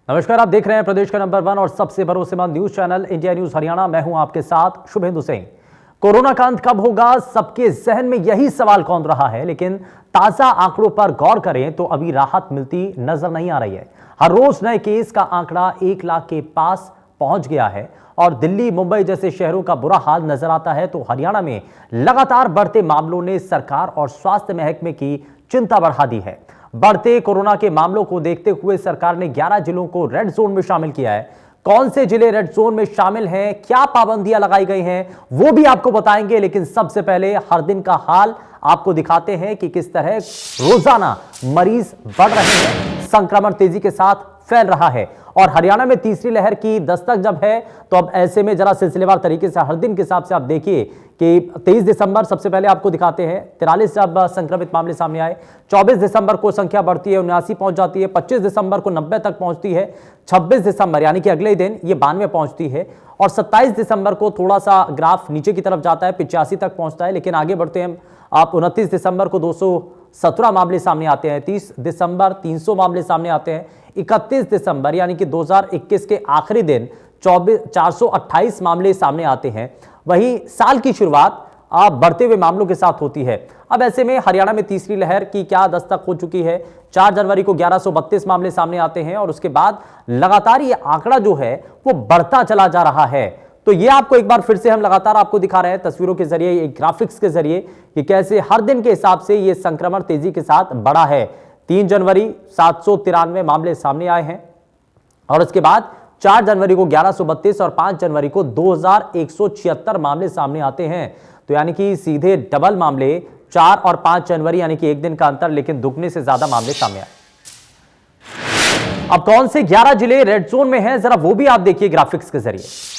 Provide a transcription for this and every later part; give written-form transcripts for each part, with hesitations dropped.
नमस्कार, आप देख रहे हैं प्रदेश का नंबर 1 और सबसे भरोसेमंद news channel India news Haryana. मैं हूं आपके साथ शुभेंदु सिंह। कोरोना का अंत कब होगा, सबके जहन में यही सवाल कौंध रहा है, लेकिन ताजा आंकड़ों पर गौर करें तो अभी राहत मिलती नजर नहीं आ रही है। हर रोज नए केस का आंकड़ा 1 लाख के पास पहुंच गया है और दिल्ली, मुंबई जैसे शहरों का बुरा हाल नजर आता है, तो हरियाणा में लगातार बढ़ते मामलों ने सरकार और स्वास्थ्य महकमे की चिंता बढ़ा दी है। बढ़ते कोरोना के मामलों को देखते हुए सरकार ने 11 जिलों को रेड जोन में शामिल किया है। कौन से जिले रेड जोन में शामिल हैं, क्या पाबंदियां लगाई गई हैं, वो भी आपको बताएंगे। लेकिन सबसे पहले हर दिन का हाल आपको दिखाते हैं कि किस तरह रोजाना मरीज बढ़ रहे हैं, संक्रमण तेजी के साथ फैल रहा है और हरियाणा में तीसरी लहर की दस्तक जब है, तो अब ऐसे में जरा सिलसिलेवार तरीके से हर दिन के हिसाब से आप देखिए कि 23 दिसंबर सबसे पहले आपको दिखाते हैं 43 जब संक्रमित मामले सामने आए। 24 दिसंबर को संख्या बढ़ती है, 79 पहुंच जाती है। 25 दिसंबर को 90 तक पहुंचती है। 26 दिसंबर यानी कि अगले दिन ये 92 पहुंचती है और 27 दिसंबर को थोड़ा सा ग्राफ नीचे की तरफ जाता है, 85 तक पहुंचता है। लेकिन आगे बढ़ते हैं आप 29 दिसंबर को 217 मामले सामने आते हैं। 30 दिसंबर 300 मामले सामने आते हैं। 31 दिसंबर यानी कि 2021 के आखिरी दिन 428 मामले सामने आते हैं। वहीं साल की शुरुआत आप बढ़ते हुए मामलों के साथ होती है। अब ऐसे में हरियाणा में तीसरी लहर की क्या दस्तक हो चुकी है। 4 जनवरी को 1132 मामले सामने आते हैं और उसके बाद लगातार ये आंकड़ा जो है वो बढ़ता चला जा रहा है। तो ये आपको एक बार फिर से हम लगातार आपको दिखा रहे हैं तस्वीरों के जरिए, एक ग्राफिक्स के जरिए, कि कैसे हर दिन के हिसाब से ये संक्रमण तेजी के साथ बढ़ा है। 3 जनवरी 793 मामले सामने आए हैं और उसके बाद 4 जनवरी को 1132 और 5 जनवरी को 2176 मामले सामने आते हैं। तो यानी कि सीधे डबल मामले 4 और 5 जनवरी, यानी कि एक दिन का अंतर, लेकिन दुगने से ज्यादा मामले सामने आए। अब कौन से 11 जिले रेड जोन में हैं, जरा वो भी आप देखिए ग्राफिक्स के जरिए।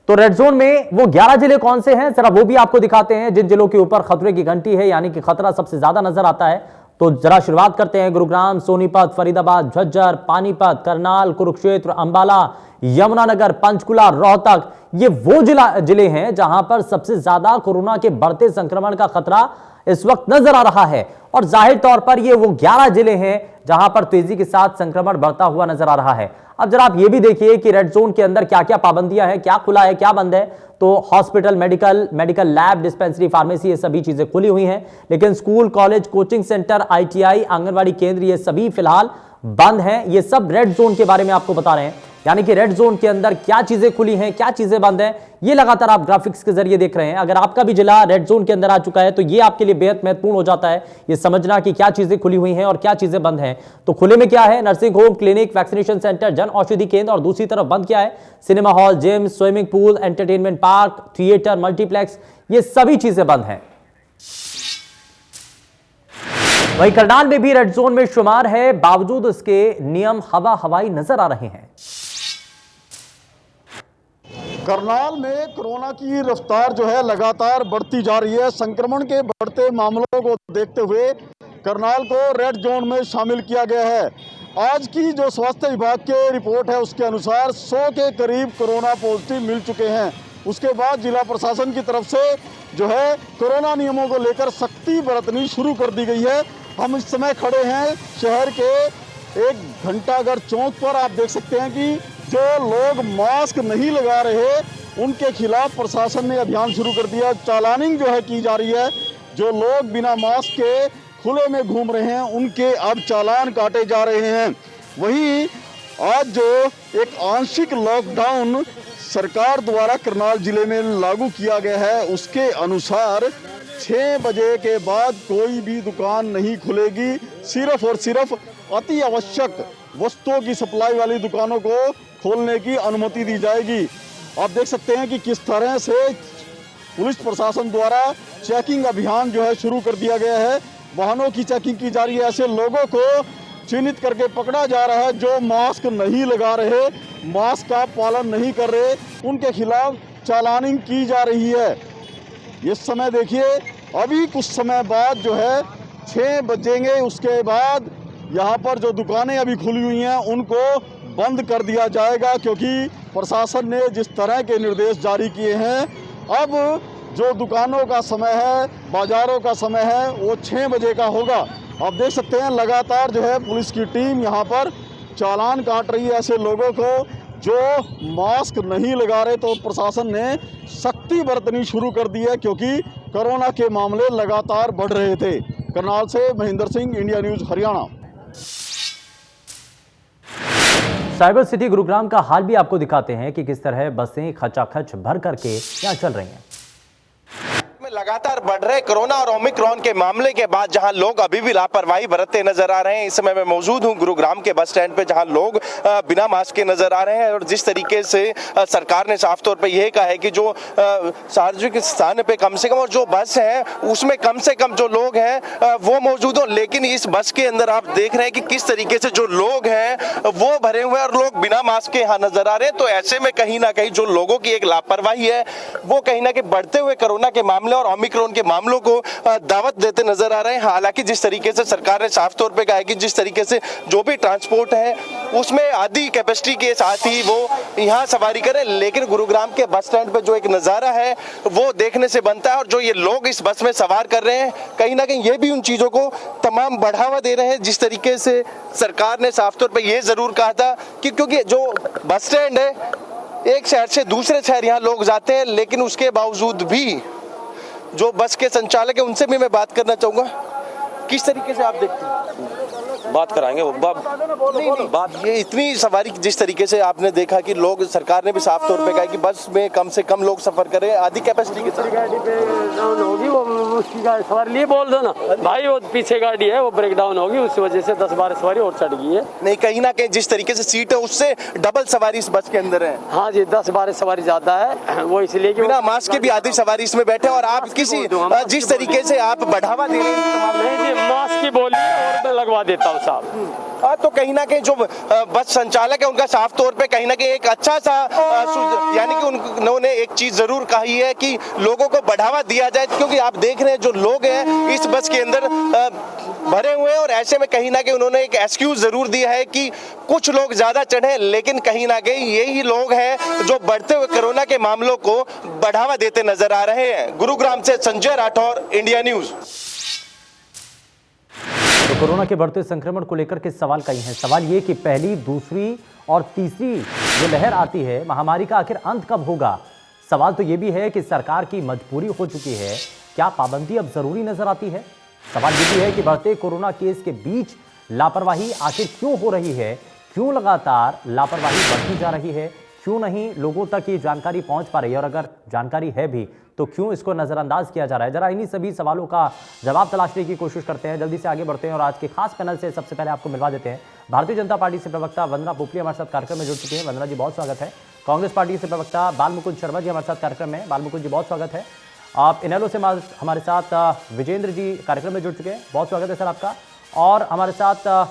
तो रेड जोन में वो 11 जिले कौन से हैं, जरा वो भी आपको दिखाते हैं, जिन जिलों के ऊपर खतरे की घंटी है, यानी कि खतरा सबसे ज्यादा नजर आता है। तो जरा शुरुआत करते हैं। गुरुग्राम, सोनीपत, फरीदाबाद, झज्जर, पानीपत, करनाल, कुरुक्षेत्र, अंबाला, यमुनानगर, पंचकुला, रोहतक, ये वो जिले हैं जहां पर सबसे ज्यादा कोरोना के बढ़ते संक्रमण का खतरा इस वक्त नजर आ रहा है। और जाहिर तौर पर ये वो 11 जिले हैं जहां पर तेजी के साथ संक्रमण बढ़ता हुआ नजर आ रहा है। अब जरा आप ये भी देखिए कि रेड जोन के अंदर क्या क्या पाबंदियां हैं, क्या खुला है, क्या बंद है। तो hospital, medical lab, dispensary, pharmacy, ये सभी चीजें खुली हुई हैं। लेकिन school, college, coaching centre, ITI, anganwadi केंद्र, ये सभी फिलहाल बंद हैं। ये सब रेड जोन के बारे में आपको बता रहे हैं, यानी कि रेड जोन के अंदर क्या चीजें खुली हैं, क्या चीजें बंद हैं, ये लगातार आप ग्राफिक्स के जरिए देख रहे हैं। अगर आपका भी जिला रेड जोन के अंदर आ चुका है तो ये आपके लिए बेहद महत्वपूर्ण हो जाता है ये समझना कि क्या चीजें खुली हुई हैं और क्या चीजें बंद हैं। तो खुले में क्या है, nursing home, clinic, vaccination centre, Jan Aushadhi केंद्र, और दूसरी तरफ बंद क्या है, cinema hall, gym, swimming pool, entertainment park, theatre, multiplex, ये सभी चीजें बंद हैं। वहीं करनाल में भी रेड जोन में शुमार है, बावजूद इसके नियम हवाई नजर आ रहे हैं। करनाल में कोरोना की रफ्तार जो है लगातार बढ़ती जा रही है। संक्रमण के बढ़ते मामलों को देखते हुए करनाल को रेड जोन में शामिल किया गया है। आज की जो स्वास्थ्य विभाग के रिपोर्ट है उसके अनुसार 100 के करीब कोरोना पॉजिटिव मिल चुके हैं। उसके बाद जिला प्रशासन की तरफ से जो है कोरोना नियमों को लेकर सख्ती बरतनी शुरू कर दी गई है। हम इस समय खड़े हैं शहर के एक घंटाघर चौक पर। आप देख सकते हैं कि जो लोग मास्क नहीं लगा रहे उनके खिलाफ प्रशासन ने अभियान शुरू कर दिया। चालानिंग जो है की जा रही है। जो लोग बिना मास्क के खुले में घूम रहे हैं उनके अब चालान काटे जा रहे हैं। वहीं आज जो एक आंशिक लॉकडाउन सरकार द्वारा करनाल जिले में लागू किया गया है उसके अनुसार 6 बजे के बाद कोई भी दुकान नहीं खुलेगी। सिर्फ और सिर्फ अति आवश्यक वस्तुओं की सप्लाई वाली दुकानों को खोलने की अनुमति दी जाएगी। आप देख सकते हैं कि किस तरह से पुलिस प्रशासन द्वारा चेकिंग अभियान जो है शुरू कर दिया गया है। वाहनों की चेकिंग की जा रही है। ऐसे लोगों को चिन्हित करके पकड़ा जा रहा है जो मास्क नहीं लगा रहे, मास्क का पालन नहीं कर रहे, उनके खिलाफ चालानिंग की जा रही है। इस समय देखिए अभी कुछ समय बाद जो है 6 बजेंगे, उसके बाद यहाँ पर जो दुकानें अभी खुली हुई हैं उनको बंद कर दिया जाएगा, क्योंकि प्रशासन ने जिस तरह के निर्देश जारी किए हैं अब जो दुकानों का समय है, बाजारों का समय है वो 6 बजे का होगा। आप देख सकते हैं लगातार जो है पुलिस की टीम यहाँ पर चालान काट रही है ऐसे लोगों को जो मास्क नहीं लगा रहे। तो प्रशासन ने सख्ती बरतनी शुरू कर दी है क्योंकि कोरोना के मामले लगातार बढ़ रहे थे। करनाल से Mahendra Singh, India news Haryana. Cyber city Gurugram का हाल भी आपको दिखाते हैं कि किस तरह बसें खचाखच भर करके यहाँ चल रही हैं। लगातार बढ़ रहे कोरोना और ओमिक्रॉन के मामले के बाद जहां लोग अभी भी लापरवाही बरतते नजर आ रहे हैं। इस समय मैं मौजूद हूं गुरुग्राम के बस स्टैंड पे जहां लोग बिना मास्क के नजर आ रहे हैं और जिस तरीके से सरकार ने साफ तौर पे यह कहा है कि जो सार्वजनिक स्थान पे कम से कम और जो बस है उसमें कम से कम जो लोग हैं वो मौजूद हो। लेकिन इस बस के अंदर आप देख रहे हैं कि किस तरीके से जो लोग हैं वो भरे हुए हैं और लोग बिना मास्क के यहाँ नजर आ रहे हैं। तो ऐसे में कहीं ना कहीं जो लोगों की एक लापरवाही है वो कहीं ना कहीं बढ़ते हुए कोरोना के मामले और ओमिक्रॉन के मामलों को दावत देते नजर आ रहे हैं। हालांकि जिस तरीके से सरकार ने साफ तौर पे कहा है कि जिस तरीके से जो भी ट्रांसपोर्ट है उसमें आधी कैपेसिटी के साथ ही वो यहाँ सवारी करें, लेकिन गुरुग्राम के बस स्टैंड पे जो एक नज़ारा है वो देखने से बनता है। और जो ये लोग इस बस में सवार कर रहे हैं कहीं ना कहीं ये भी उन चीज़ों को तमाम बढ़ावा दे रहे हैं। जिस तरीके से सरकार ने साफ तौर पर यह ज़रूर कहा था कि क्योंकि जो बस स्टैंड है एक शहर से दूसरे शहर यहाँ लोग जाते हैं, लेकिन उसके बावजूद भी जो बस के संचालक है उनसे भी मैं बात करना चाहूँगा। किस तरीके से आप देखते हैं? बात कराएंगे वो बात ये इतनी सवारी जिस तरीके से आपने देखा कि लोग, सरकार ने भी साफ तौर पे कहा कि बस में कम से कम लोग सफर करें आधी कैपेसिटी के साथ। गाड़ी पे डाउन होगी वो उसकी सवारी लिए बोल दो ना भाई, वो पीछे गाड़ी है वो ब्रेक डाउन होगी, उस वजह से 10-12 सवारी और चढ़ गई है। नहीं, कहीं ना कहीं जिस तरीके से सीट है उससे डबल सवारी इस बस के अंदर है। हाँ जी, 10-12 सवारी ज्यादा है वो इसलिए कि बिना मास्क के भी आधी सवारी इसमें बैठे और आप किसी जिस तरीके से आप बढ़ावा दे रहे हैं। नहीं जी, मास्क की बोली और मैं लगवा देता हूँ साहब। तो कहीं ना कहीं जो बस संचालक है उनका साफ तौर पे कहीं ना कहीं एक अच्छा सा यानी कि उन्होंने एक चीज जरूर कही है कि लोगों को बढ़ावा दिया जाए, क्योंकि आप देख रहे हैं जो लोग हैं इस बस के अंदर भरे हुए हैं और ऐसे में कहीं ना कहीं उन्होंने एक एक्सक्यूज जरूर दिया है कि कुछ लोग ज्यादा चढ़े, लेकिन कहीं ना कहीं यही लोग हैं जो बढ़ते हुए कोरोना के मामलों को बढ़ावा देते नजर आ रहे हैं। गुरुग्राम से संजय राठौर, इंडिया न्यूज। तो कोरोना के बढ़ते संक्रमण को लेकर के सवाल कई हैं। सवाल ये कि पहली, दूसरी और तीसरी जो लहर आती है महामारी का आखिर अंत कब होगा। सवाल तो ये भी है कि सरकार की मजबूरी हो चुकी है, क्या पाबंदी अब जरूरी नजर आती है। सवाल ये भी है कि बढ़ते कोरोना केस के बीच लापरवाही आखिर क्यों हो रही है, क्यों लगातार लापरवाही बढ़ती जा रही है, क्यों नहीं लोगों तक ये जानकारी पहुंच पा रही है और अगर जानकारी है भी तो क्यों इसको नजरअंदाज किया जा रहा है। जरा इन्हीं सभी सवालों का जवाब तलाशने की कोशिश करते हैं, जल्दी से आगे बढ़ते हैं और आज के खास पैनल से सबसे पहले आपको मिलवा देते हैं भारतीय जनता पार्टी से प्रवक्ता वंदना पोपली हमारे साथ कार्यक्रम में जुड़ चुके हैं। वंदना जी बहुत स्वागत है। कांग्रेस पार्टी से प्रवक्ता बालमुकुंद शर्मा जी हमारे साथ कार्यक्रम में। बालमुकुंद जी बहुत स्वागत है। आप इनेलो से हमारे साथ विजेंद्र जी कार्यक्रम में जुड़ चुके हैं, बहुत स्वागत है सर आपका। और हमारे साथ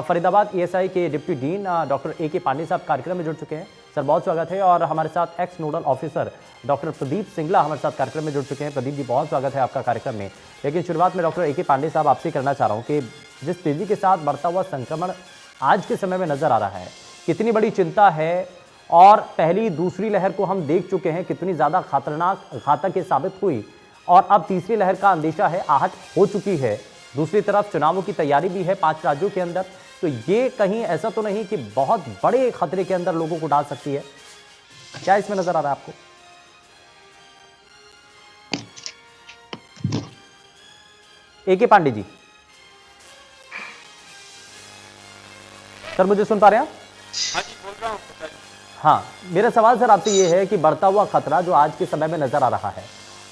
फरीदाबाद ESI के deputy dean doctor AK Pandey साहब कार्यक्रम में जुड़ चुके हैं, सर बहुत स्वागत है। और हमारे साथ x nodal officer doctor Pradeep Singla हमारे साथ कार्यक्रम में जुड़ चुके हैं। प्रदीप जी बहुत स्वागत है आपका कार्यक्रम में। लेकिन शुरुआत में डॉक्टर AK पांडे साहब आपसे करना चाह रहा हूँ कि जिस तेजी के साथ बढ़ता हुआ संक्रमण आज के समय में नजर आ रहा है, कितनी बड़ी चिंता है और पहली, दूसरी लहर को हम देख चुके हैं कितनी ज़्यादा खतरनाक, घातक ये साबित हुई और अब तीसरी लहर का अंदेशा है, आहट हो चुकी है। दूसरी तरफ चुनावों की तैयारी भी है 5 राज्यों के अंदर, तो ये कहीं ऐसा तो नहीं कि बहुत बड़े खतरे के अंदर लोगों को डाल सकती है। क्या इसमें नजर आ रहा है आपको? AK पांडे जी, सर मुझे सुन पा रहे हैं आप? हाँ जी, बोल रहा हूँ। हाँ, मेरा सवाल सर आपसे ये है कि बढ़ता हुआ खतरा जो आज के समय में नजर आ रहा है,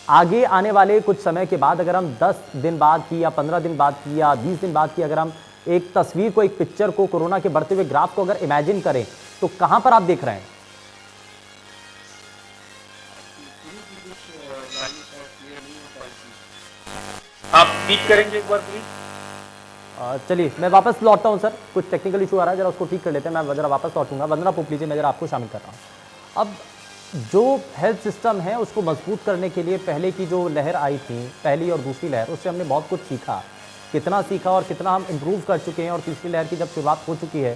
आगे आने वाले कुछ समय के बाद अगर हम 10 दिन बाद की या 15 दिन बाद की या 20 दिन बाद की अगर हम एक तस्वीर को, एक पिक्चर को, कोरोना के बढ़ते हुए ग्राफ को अगर इमेजिन करें तो कहां पर आप देख रहे हैं? आप स्पीक करेंगे एक बार प्लीज? चलिए मैं वापस लौटता हूं सर, कुछ टेक्निकल इशू आ रहा है, जरा उसको ठीक कर लेते हैं। मैं जरा वापस लौटूंगा। वंदना पोपली जी, मैं जरा आपको शामिल कर रहा हूं। अब जो हेल्थ सिस्टम है उसको मजबूत करने के लिए पहले की जो लहर आई थी, पहली और दूसरी लहर, उससे हमने बहुत कुछ सीखा। कितना सीखा और कितना हम इम्प्रूव कर चुके हैं और तीसरी लहर की जब शुरुआत हो चुकी है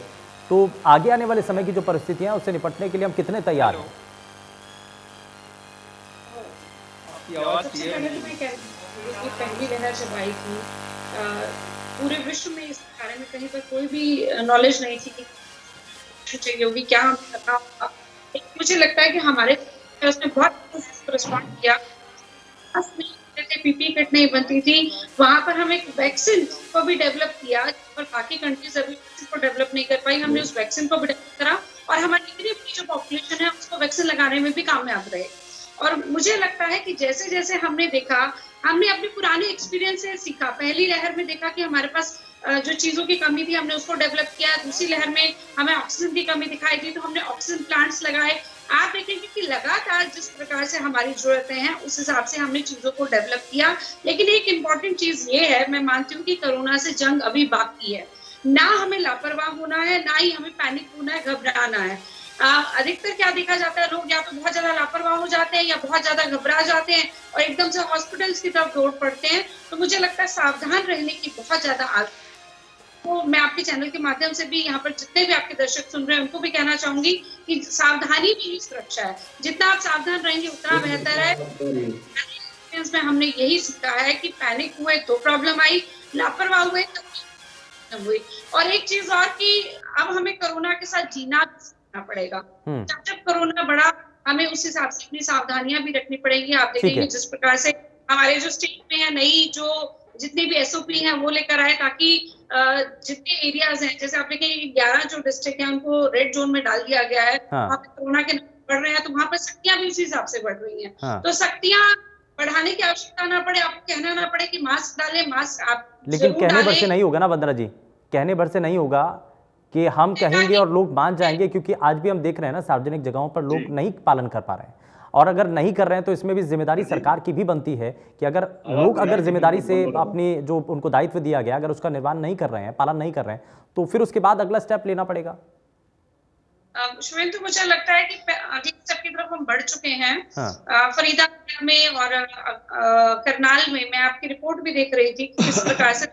तो आगे आने वाले समय की जो परिस्थितियां हैं उससे निपटने के लिए हम कितने तैयार हैं? सबसे पहले तो मैं कहती हूँ कि पहली लहर जब आई थी पूरे विश्व में इस बारे में कहीं पर कोई भी नॉलेज नहीं थी कि चाहिए होगी, क्या हमें करना होगा। मुझे लगता है कि हमारे उसने बहुत रिस्पॉन्ड किया। पीपी किट नहीं बनती थी, वहां पर हम एक वैक्सीन को भी डेवलप किया, पर बाकी कंट्रीज अभी को डेवलप नहीं कर पाई। हमने उस वैक्सीन को भी डेवलप करा और हमारी इतनी अपनी जो पॉपुलेशन है उसको वैक्सीन लगाने में भी कामयाब रहे। और मुझे लगता है कि जैसे जैसे हमने देखा, हमने अपने पुराने एक्सपीरियंस से सीखा। पहली लहर में देखा कि हमारे पास जो चीजों की कमी थी, हमने उसको डेवलप किया। दूसरी लहर में हमें ऑक्सीजन की कमी दिखाई दी, तो हमने ऑक्सीजन प्लांट्स लगाए। आप देखेंगे कि लगातार जिस प्रकार से हमारी जरूरतें हैं उस हिसाब से हमने चीजों को डेवलप किया। लेकिन एक इम्पॉर्टेंट चीज ये है, मैं मानती हूँ कि कोरोना से जंग अभी बाकी है। ना हमें लापरवाह होना है, ना ही हमें पैनिक होना है, घबराना है। अधिकतर क्या देखा जाता है, लोग या तो बहुत ज्यादा लापरवाह हो जाते हैं या बहुत ज्यादा घबरा जाते हैं और एकदम से हॉस्पिटल्स की तरफ दौड़ पड़ते हैं। तो मुझे लगता है सावधान रहने की बहुत ज्यादा तो मैं आपके चैनल के माध्यम से भी यहाँ पर जितने भी आपके दर्शक सुन रहे हैं उनको भी कहना चाहूंगी कि सावधानी भी ही सुरक्षा है। जितना आप सावधान रहेंगे उतना बेहतर है। में हमने यही सीखा है कि पैनिक हुए तो प्रॉब्लम आई, लापरवाह हुए तो प्रॉब्लम हुई। और एक चीज और कि अब हमें कोरोना के साथ जीना पड़ेगा। जब कोरोना बढ़ा, हमें उस हिसाब से अपनी सावधानियां भी रखनी पड़ेगी। आप देखेंगे जिस प्रकार से हमारे जो स्टेट में है, नई जो जितनी भी एसओपी हैं वो लेकर आए, ताकि जितने एरियाज हैं, जैसे आप देखेंगे 11 जो डिस्ट्रिक्ट हैं उनको रेड जोन में डाल दिया गया है। वहाँ पे कोरोना के बढ़ रहे हैं, तो वहाँ पर सख्तियां भी उसी हिसाब से बढ़ रही हैं। तो सख्तियां बढ़ाने की आवश्यकता ना पड़े, आपको कहना ना पड़े कि मास्क डालें, मास्क आप लेकिन कहने भर से नहीं होगा ना वंदना जी, कहने भर से नहीं होगा कि हम कहेंगे और लोग मान जाएंगे, क्योंकि आज भी हम देख रहे हैं ना सार्वजनिक जगहों पर लोग नहीं पालन कर पा रहे हैं। और अगर नहीं कर रहे हैं तो इसमें भी जिम्मेदारी सरकार की भी बनती है कि अगर लोग जिम्मेदारी से अपनी जो उनको दायित्व दिया गया अगर उसका निर्वहन नहीं कर रहे हैं, पालन नहीं कर रहे हैं, तो फिर उसके बाद अगला स्टेप लेना पड़ेगा। शुभेंदु, मुझे लगता है कि अगले स्टेप की तरफ हम बढ़ चुके हैं। फरीदाबाद में और करनाल में मैं आपकी रिपोर्ट भी देख रही थी किस प्रकार से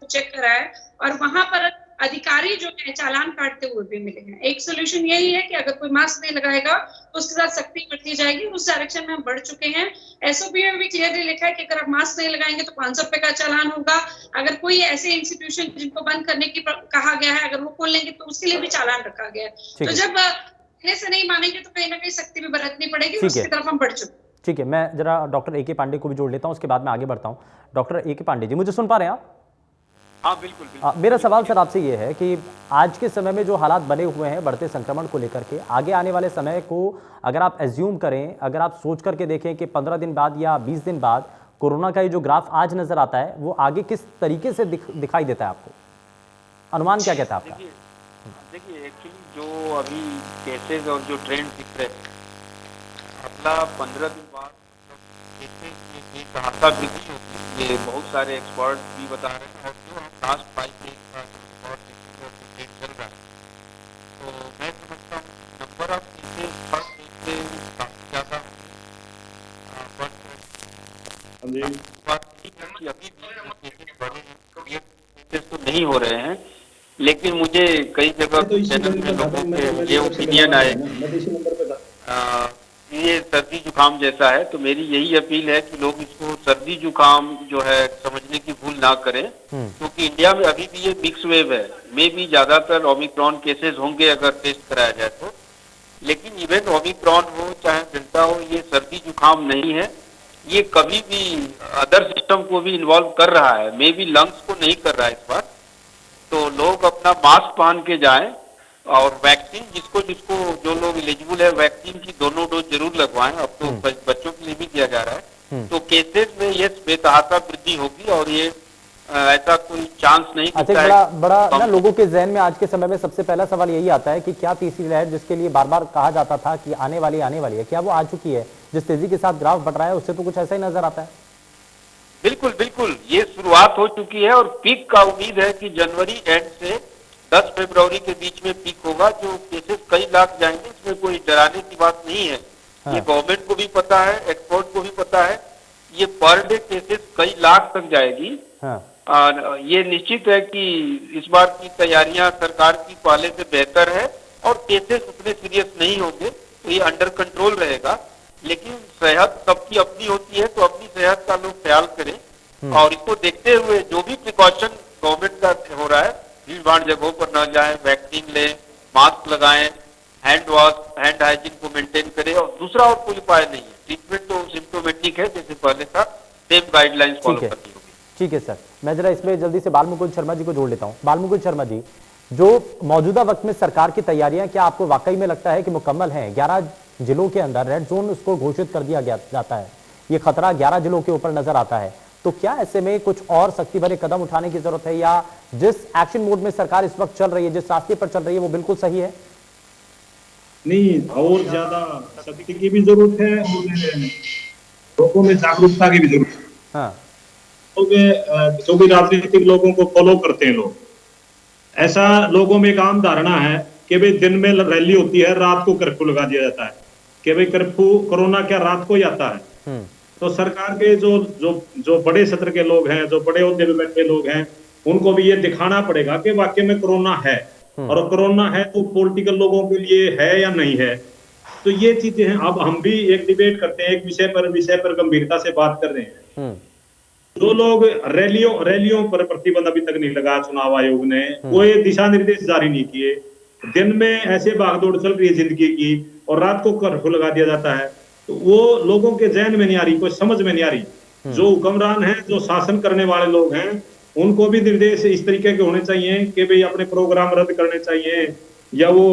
चेक करा है, और वहां पर अधिकारी जो है चालान काटते हुए भी मिले हैं। एक सोल्यूशन यही है कि अगर कोई मास्क नहीं लगाएगा तो उसके साथ सख्ती बढ़ती जाएगी। उस डायरेक्शन में हम बढ़ चुके हैं। एसओपी में भी क्लियरली लिखा है कि अगर आप मास्क नहीं लगाएंगे तो 500 रुपए का चालान होगा। अगर कोई ऐसे इंस्टीट्यूशन जिनको बंद करने की कहा गया है, अगर वो खोल लेंगे तो उसके लिए भी चालान रखा गया है। तो जब से नहीं मानेंगे तो कहीं ना कहीं सख्ती भी बरतनी पड़ेगी, उसकी तरफ हम बढ़ चुके। ठीक है, मैं जरा डॉक्टर ए के पांडे को भी जोड़ लेता हूँ, उसके बाद मैं आगे बढ़ता हूँ। डॉक्टर ए के पांडे जी, मुझे सुन पा रहे हैं आप? हाँ बिल्कुल। मेरा सवाल सर आपसे ये है कि आज के समय में जो हालात बने हुए हैं बढ़ते संक्रमण को लेकर के, आगे आने वाले समय को अगर आप एज्यूम करें, अगर आप सोच करके देखें कि 15 दिन बाद या 20 दिन बाद कोरोना का ये जो ग्राफ आज नजर आता है वो आगे किस तरीके से दिखाई देता है आपको, अनुमान क्या कहता है आपका? देखिए एक्चुअली जो अभी केसेज और जो ट्रेंड दिख रहे हैं, अगला 15 दिन बाद वृद्धि होगी, ये बहुत सारे एक्सपर्ट भी बता रहे हैं। और जो हम लास्ट 5 डेज का ट्रेंड चल रहा है, तो मैं समझता हूँ नंबर ऑफ केसेज काफी ज्यादा अभी केसेज तो नहीं हो रहे हैं, लेकिन मुझे कई जगह चैनल में लोगों के ये ओपिनियन आए ये सर्दी जुकाम जैसा है। तो मेरी यही अपील है कि लोग इसको सर्दी जुकाम जो है समझने की भूल ना करें, क्योंकि इंडिया में अभी भी ये मिक्स वेव है। मे भी ज्यादातर ओमिक्रॉन केसेस होंगे अगर टेस्ट कराया जाए तो, लेकिन इवन ओमिक्रॉन हो चाहे डेल्टा हो, ये सर्दी जुकाम नहीं है। ये कभी भी अदर सिस्टम को भी इन्वॉल्व कर रहा है, मे भी लंग्स को नहीं कर रहा है इस बार। तो लोग अपना मास्क पहन के जाएं और वैक्सीन जिसको जो लोग एलिजिबल है वैक्सीन की दोनों डोज जरूर लगवाएं। अब तो बच्चों के लिए भी किया जा रहा है। तो केसेस में ये बेतहाशा वृद्धि होगी और ये ऐसा कोई चांस नहीं दिखता है। बड़ा ना लोगों के जहन में आज के समय में सबसे पहला सवाल यही आता है कि क्या तीसरी लहर जिसके लिए बार बार कहा जाता था कि आने वाली है, क्या वो आ चुकी है? जिस तेजी के साथ ग्राफ बढ़ रहा है उससे तो कुछ ऐसा ही नजर आता है। बिल्कुल बिल्कुल, ये शुरुआत हो चुकी है और पीक का उम्मीद है कि जनवरी एंड से 10 फरवरी के बीच में पीक होगा। जो केसेस कई लाख जाएंगे, इसमें कोई डराने की बात नहीं है। ये गवर्नमेंट को भी पता है, एक्सपर्ट को भी पता है। ये पर डे केसेस कई लाख तक जाएगी। और ये निश्चित है कि इस बार की तैयारियां सरकार की पहले से बेहतर है और केसेस उतने सीरियस नहीं होंगे, तो ये अंडर कंट्रोल रहेगा। लेकिन सेहत सबकी अपनी होती है, तो अपनी सेहत का लोग ख्याल करें और इसको देखते हुए जो भी प्रिकॉशन जगहों पर न जाएं, वैक्सीन लें, मास्क लगाएं, हैंड वॉश, हैंड हाइजीन को मेंटेन करें, और दूसरा और कोई उपाय नहीं है। ट्रीटमेंट तो सिम्टोमेटिक है जैसे पहले था, सेम गाइडलाइंस फॉलो करनी होगी। ठीक है सर, मैं जरा इसमें जल्दी से बालमुकुंद शर्मा जी को जोड़ लेता हूं। बालमुकुंद शर्मा जी, जो मौजूदा वक्त में सरकार की तैयारियां, क्या आपको वाकई में लगता है कि मुकम्मल हैं? 11 जिलों के अंदर रेड जोन उसको घोषित कर दिया जाता है, ये खतरा 11 जिलों के ऊपर नजर आता है, तो क्या ऐसे में कुछ और सख्ती भरे कदम उठाने की जरूरत है, या जिस एक्शन मोड में सरकार इस वक्त चल रही है, जिस रास्ते पर चल रही है, वो बिल्कुल सही है? नहीं, और ज्यादा सख्ती की भी जरूरत है और लोगों में जागरूकता की भी जरूरत है। हाँ, जो भी राजनीतिक लोगों को फॉलो करते हैं लोग, ऐसा लोगों में एक आम धारणा है कि भाई दिन में रैली होती है, रात को कर्फ्यू लगा दिया जाता है कि भाई कर्फ्यू कोरोना क्या रात को ही आता है। तो सरकार के जो बड़े सत्र के लोग हैं, जो बड़े ओहदे में बैठे लोग हैं, उनको भी ये दिखाना पड़ेगा कि वाकई में कोरोना है, और कोरोना है तो पॉलिटिकल लोगों के लिए है या नहीं है। तो ये चीजें हैं। अब हम भी एक डिबेट करते हैं, एक विषय पर गंभीरता से बात कर रहे हैं। जो लोग रैलियों पर प्रतिबंध अभी तक नहीं लगा, चुनाव आयोग ने कोई दिशा निर्देश जारी नहीं किए, दिन में ऐसे भागदौड़ चल रही है जिंदगी की और रात को कर्फ्यू लगा दिया जाता है, तो वो लोगों के जहन में नहीं आ रही, कोई समझ में नहीं आ रही। जो हुक्मरान हैं, जो शासन करने वाले लोग हैं, उनको भी निर्देश इस तरीके के होने चाहिए कि भाई अपने प्रोग्राम रद्द करने चाहिए, या वो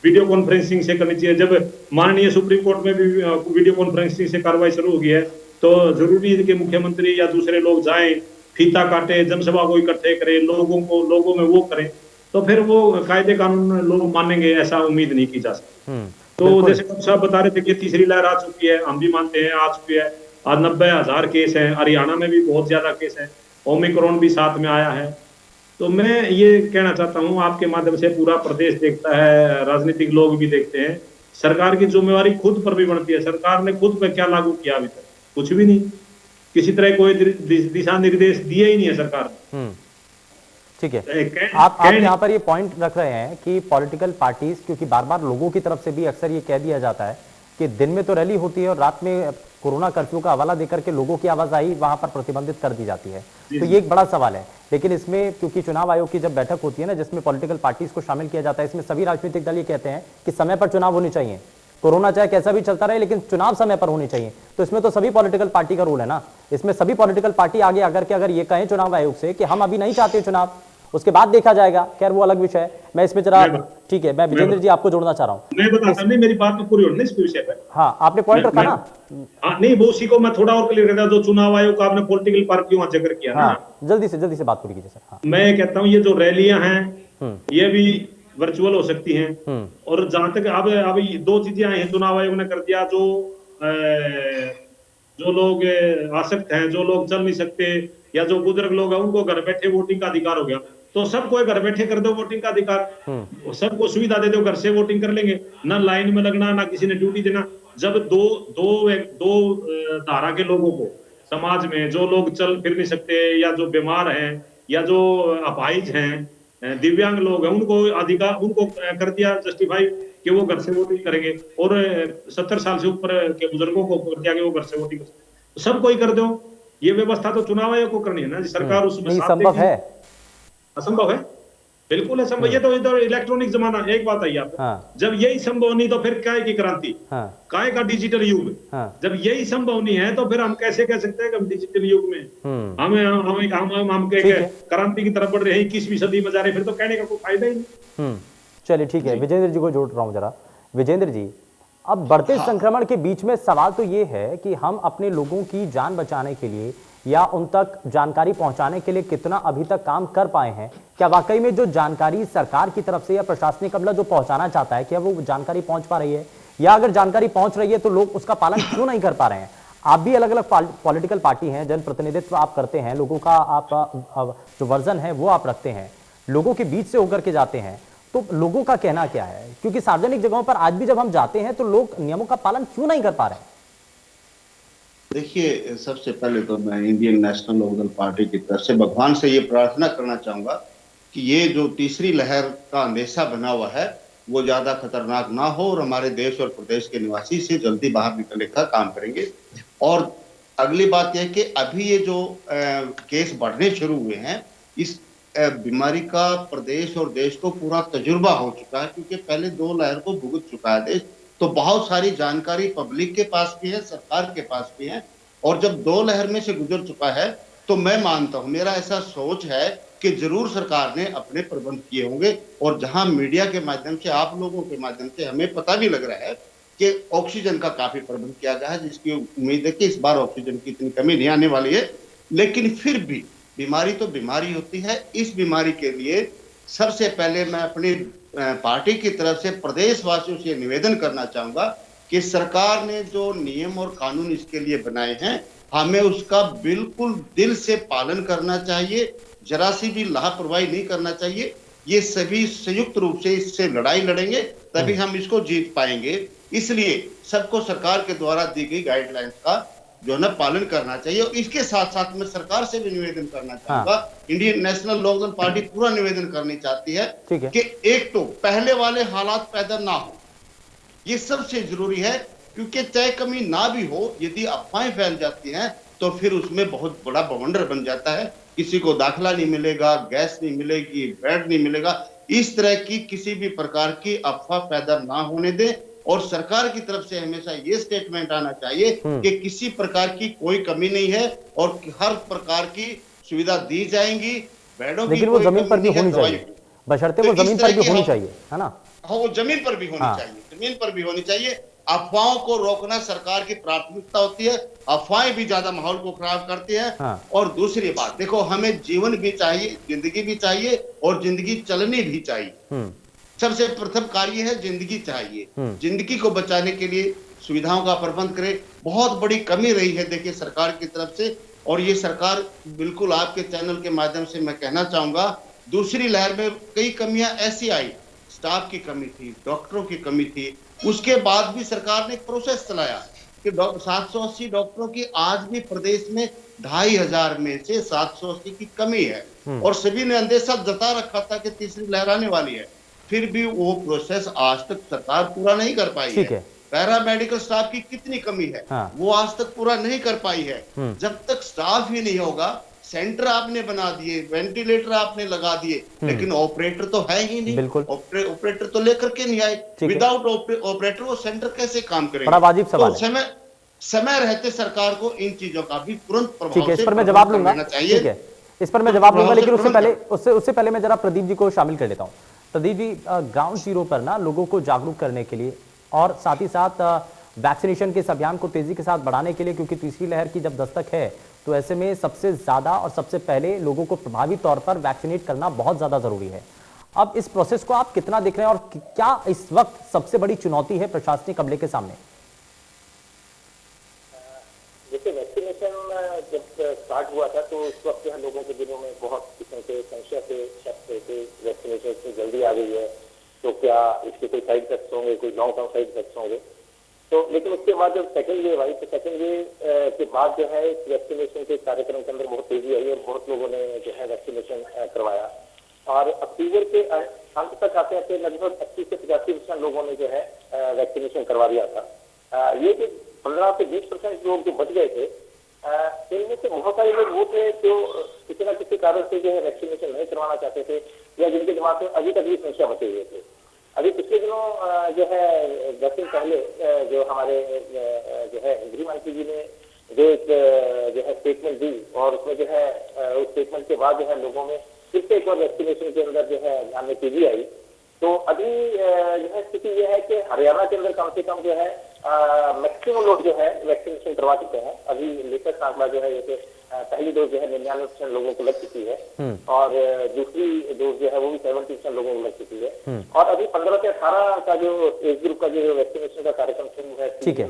वीडियो कॉन्फ्रेंसिंग से करनी चाहिए। जब माननीय सुप्रीम कोर्ट में भी वीडियो कॉन्फ्रेंसिंग से कार्रवाई शुरू हो गई है, तो जरूरी है कि मुख्यमंत्री या दूसरे लोग जाएं, फीता काटे, जनसभा को इकट्ठे करें, लोगों में वो करें, तो फिर वो कायदे कानून लोग मानेंगे, ऐसा उम्मीद नहीं की जा सकती। तो जैसे डॉक्टर साहब बता रहे थे कि तीसरी लहर आ चुकी है, हम भी मानते हैं आ चुकी है। आज 90,000 केस हैं, हरियाणा में भी बहुत ज्यादा केस हैं, ओमिक्रॉन भी साथ में आया है। तो मैं ये कहना चाहता हूँ, आपके माध्यम से पूरा प्रदेश देखता है, राजनीतिक लोग भी देखते हैं, सरकार की जिम्मेवारी खुद पर भी बनती है। सरकार ने खुद पर क्या लागू किया अभी तक? कुछ भी नहीं, किसी तरह कोई दिशा निर्देश दिए ही नहीं है सरकार ने। ठीक है, आप यहाँ पर ये पॉइंट रख रहे हैं कि पॉलिटिकल पार्टीज, क्योंकि बार बार लोगों की तरफ से भी अक्सर ये कह दिया जाता है कि दिन में तो रैली होती है और रात में कोरोना कर्फ्यू का हवाला देकर के लोगों की आवाजाही वहां पर प्रतिबंधित कर दी जाती है, तो ये एक बड़ा सवाल है। लेकिन इसमें क्योंकि चुनाव आयोग की जब बैठक होती है ना, जिसमें पॉलिटिकल पार्टीज को शामिल किया जाता है, इसमें सभी राजनीतिक दल ये कहते हैं कि समय पर चुनाव होने चाहिए, कोरोना चाहे कैसा भी चलता रहे लेकिन चुनाव समय पर होने चाहिए। तो इसमें तो सभी पॉलिटिकल पार्टी का रोल है ना, इसमें सभी पॉलिटिकल पार्टी आगे आकर के अगर ये कहें चुनाव आयोग से कि हम अभी नहीं चाहते चुनाव, उसके बाद देखा जाएगा, खैर वो अलग विषय है। मैं इसमें जरा, ठीक है, मैं विजेंद्र जी आपको जोड़ना चाह रहा हूँ। मैं बताता नहीं, मेरी बात में पूरी होनी इस विषय पे। हाँ, आपने पॉइंट रखा ना? नहीं, वो उसी को मैं थोड़ा और क्लियर करता, जो चुनाव आयोग का आपने पॉलिटिकल पार्टियों का जिक्र किया ना, जल्दी से बात पूरी कीजिए सर। हाँ। मैं कहता हूँ ये जो रैलियां हैं ये भी वर्चुअल हो सकती हैं, और जहां तक अब दो चीजें आई हैं चुनाव आयोग ने कर दिया, जो लोग आसक्त हैं, जो लोग चल नहीं सकते या जो बुजुर्ग लोग हैं, उनको घर बैठे वोटिंग का अधिकार हो गया। तो सबको घर बैठे कर दो वोटिंग का अधिकार, सबको सुविधा दे दो, घर से वोटिंग कर लेंगे, ना लाइन में लगना, ना किसी ने ड्यूटी देना। जब दो धारा के लोगों को समाज में, जो लोग चल फिर नहीं सकते या जो बीमार हैं या जो अपाहिज हैं, दिव्यांग लोग हैं, उनको अधिकार, उनको कर दिया जस्टिफाई कि वो घर से वोटिंग करेंगे, और 70 साल से ऊपर के बुजुर्गों को कर दिया कि वो घर से वोटिंग कर सकते। सबको ही कर दो, ये व्यवस्था तो चुनाव आयोग को करनी है ना, सरकार उसमें संभव है? असंभव है, बिल्कुल असंभव। ये तो इधर इलेक्ट्रॉनिक जमाना, एक बात आई आप, जब यही संभव नहीं तो फिर काय की क्रांति, काय का डिजिटल युग। जब यही संभव नहीं है तो फिर हम कैसे कह सकते हैं कि हम डिजिटल युग में हम क्रांति की तरफ बढ़ रहे हैं, 21वीं सदी में जा रहे हैं, फिर तो कहने का कोई फायदा ही नहीं। चलिए ठीक है, विजेंद्र जी को जोड़ रहा हूं जरा। विजेंद्र जी, अब बढ़ते संक्रमण के बीच में सवाल तो ये है कि हम अपने लोगों की जान बचाने के लिए या उन तक जानकारी पहुंचाने के लिए कितना अभी तक काम कर पाए हैं? क्या वाकई में जो जानकारी सरकार की तरफ से या प्रशासनिक अमला जो पहुंचाना चाहता है, क्या वो जानकारी पहुंच पा रही है, या अगर जानकारी पहुंच रही है तो लोग उसका पालन क्यों नहीं कर पा रहे हैं? आप भी अलग अलग पॉलिटिकल पार्टी हैं, जनप्रतिनिधित्व आप करते हैं, लोगों का आप जो वर्जन है वो आप रखते हैं, लोगों के बीच से होकर के जाते हैं, तो लोगों का कहना क्या है? क्योंकि सार्वजनिक जगहों पर आज भी जब हम जाते हैं तो लोग नियमों का पालन क्यों नहीं कर पा रहे हैं? देखिए, सबसे पहले तो मैं इंडियन नेशनल लोकदल पार्टी की तरफ से भगवान से ये प्रार्थना करना चाहूंगा कि ये जो तीसरी लहर का अंदेशा बना हुआ है वो ज्यादा खतरनाक ना हो, और हमारे देश और प्रदेश के निवासी से जल्दी बाहर निकलने का काम करेंगे। और अगली बात यह कि अभी ये जो केस बढ़ने शुरू हुए हैं, इस बीमारी का प्रदेश और देश को पूरा तजुर्बा हो चुका है, क्योंकि पहले 2 लहर को भुगत चुका है देश। तो बहुत सारी जानकारी पब्लिक के पास भी है, सरकार के पास भी है, और जब 2 लहर में से गुजर चुका है तो मैं मानता हूं, मेरा ऐसा सोच है कि जरूर सरकार ने अपने प्रबंध किए होंगे। और जहां मीडिया के माध्यम से, आप लोगों के माध्यम से हमें पता भी लग रहा है कि ऑक्सीजन का काफी प्रबंध किया गया है, जिसकी उम्मीद है कि इस बार ऑक्सीजन की इतनी कमी नहीं आने वाली है। लेकिन फिर भी बीमारी तो बीमारी होती है। इस बीमारी के लिए सबसे पहले मैं अपनी पार्टी की तरफ से प्रदेशवासियों से निवेदन करना चाहूंगा कि सरकार ने जो नियम और कानून इसके लिए बनाए हैं, हमें उसका बिल्कुल दिल से पालन करना चाहिए, जरा सी भी लापरवाही नहीं करना चाहिए। ये सभी संयुक्त रूप से इससे लड़ाई लड़ेंगे, तभी हम इसको जीत पाएंगे। इसलिए सबको सरकार के द्वारा दी गई गाइडलाइंस का जो है पालन करना चाहिए। और इसके साथ साथ मैं सरकार से भी निवेदन करना चाहूंगा, इंडियन नेशनल लोकदल पार्टी पूरा निवेदन करनी चाहती है कि एक तो पहले वाले हालात पैदा ना हो, ये सबसे जरूरी है। क्योंकि तय कमी ना भी हो, यदि अफवाहें फैल जाती हैं तो फिर उसमें बहुत बड़ा बवंडर बन जाता है। किसी को दाखिला नहीं मिलेगा, गैस नहीं मिलेगी, बेड नहीं मिलेगा। इस तरह की किसी भी प्रकार की अफवाह पैदा ना होने दें। और सरकार की तरफ से हमेशा ये स्टेटमेंट आना चाहिए कि किसी प्रकार की कोई कमी नहीं है और हर प्रकार की सुविधा दी जाएंगी। बेडों लेकिन वो जमीन पर भी होनी चाहिए, बशर्ते वो जमीन पर भी होनी चाहिए, है ना? हाँ, वो जमीन पर भी होनी चाहिए, जमीन पर भी होनी चाहिए। अफवाहों को रोकना सरकार की प्राथमिकता होती है। अफवाहें भी ज्यादा माहौल को खराब करती हैं। और दूसरी बात देखो, हमें जीवन भी चाहिए, जिंदगी भी चाहिए, और जिंदगी चलनी भी चाहिए। सबसे प्रथम कार्य है जिंदगी चाहिए। जिंदगी को बचाने के लिए सुविधाओं का प्रबंध करें। बहुत बड़ी कमी रही है देखिए सरकार की तरफ से, और ये सरकार बिल्कुल आपके चैनल के माध्यम से मैं कहना चाहूंगा, दूसरी लहर में कई कमियां ऐसी आई, स्टाफ की कमी थी, डॉक्टरों की कमी थी। उसके बाद भी सरकार ने एक प्रोसेस चलाया कि 780 डॉक्टरों की आज भी प्रदेश में 2500 में से 780 की कमी है। और सभी ने अंदेशा जता रखा था कि तीसरी लहर आने वाली है। फिर भी वो प्रोसेस आज तक सरकार पूरा नहीं कर पाई है। पैरा मेडिकल स्टाफ की कितनी कमी है, वो आज तक पूरा नहीं कर पाई है। जब तक स्टाफ ही नहीं होगा, सेंटर आपने बना दिए, वेंटिलेटर आपने लगा दिए, लेकिन ऑपरेटर तो है ही नहीं। ऑपरेटर तो लेकर के नहीं आए। विदाउट ऑपरेटर वो सेंटर कैसे काम करेगा? बड़ा वाजिब सवाल है। समय रहते सरकार को इन चीजों का भी तुरंत प्रभाव इस पर मैं जवाब लूंगा, ठीक है, इस पर मैं जवाब लूंगा। लेकिन उससे पहले मैं जरा प्रदीप जी को शामिल कर लेता हूँ। प्रदीप जी, ग्राउंड जीरो पर ना लोगों को जागरूक करने के लिए और साथ ही साथ वैक्सीनेशन के इस अभियान को तेजी के साथ बढ़ाने के लिए, क्योंकि तीसरी लहर की जब दस्तक है तो ऐसे में सबसे ज्यादा और सबसे पहले लोगों को प्रभावी तौर पर वैक्सीनेट करना बहुत ज्यादा जरूरी है। अब इस प्रोसेस को आप कितना देख रहे हैं और क्या इस वक्त सबसे बड़ी चुनौती है प्रशासनिक अमले के सामने? देखिए, वैक्सीनेशन जब स्टार्ट हुआ था तो उस वक्त लोगों के दिलों में बहुत किस्म के संशय थे, शक थे, वैक्सीनेशन इतनी जल्दी आ गई है तो क्या इसके कोई साइड इफेक्ट्स होंगे, कोई लॉन्ग टर्म साइड इफेक्ट्स होंगे। तो लेकिन उसके बाद जब सेकंड वेव आई तो सेकंड वेव के बाद जो है वैक्सीनेशन के कार्यक्रम के अंदर बहुत तेजी आई और बहुत लोगों ने जो है वैक्सीनेशन करवाया। और अक्टूबर के अंत तक आते आते लगभग 80 से 85% लोगों ने जो है वैक्सीनेशन करवा दिया था। ये जो 15 से 20% लोग जो बच गए थे, इनमें से बहुत सारे लोग वो थे जो किसी न किसी कारण से जो है वैक्सीनेशन नहीं करवाना चाहते थे या जिनके दिमाग में अभी तक भी समस्या बचे हुए थे। अभी पिछले दिनों जो है 10 दिन पहले जो हमारे जो है गृह मंत्री जी ने जो एक जो है स्टेटमेंट दी और उसमें जो है उस स्टेटमेंट के बाद जो है लोगों में फिर से एक बार वैक्सीनेशन के अंदर जो है ध्यान में तेजी आई। तो अभी जो है स्थिति यह है कि हरियाणा के अंदर कम से कम जो है मैक्सिमम लोग जो है वैक्सीनेशन करवा चुके हैं। अभी लेटेस्ट आंकड़ा जो है जैसे पहली डोज जो है 99% लोगों को लग चुकी है और दूसरी डोज जो है वो भी 70% लोगों को लग चुकी है। और अभी 15 से 18 का जो एज ग्रुप का जो वैक्सीनेशन का कार्यक्रम शुरू है, ठीक है,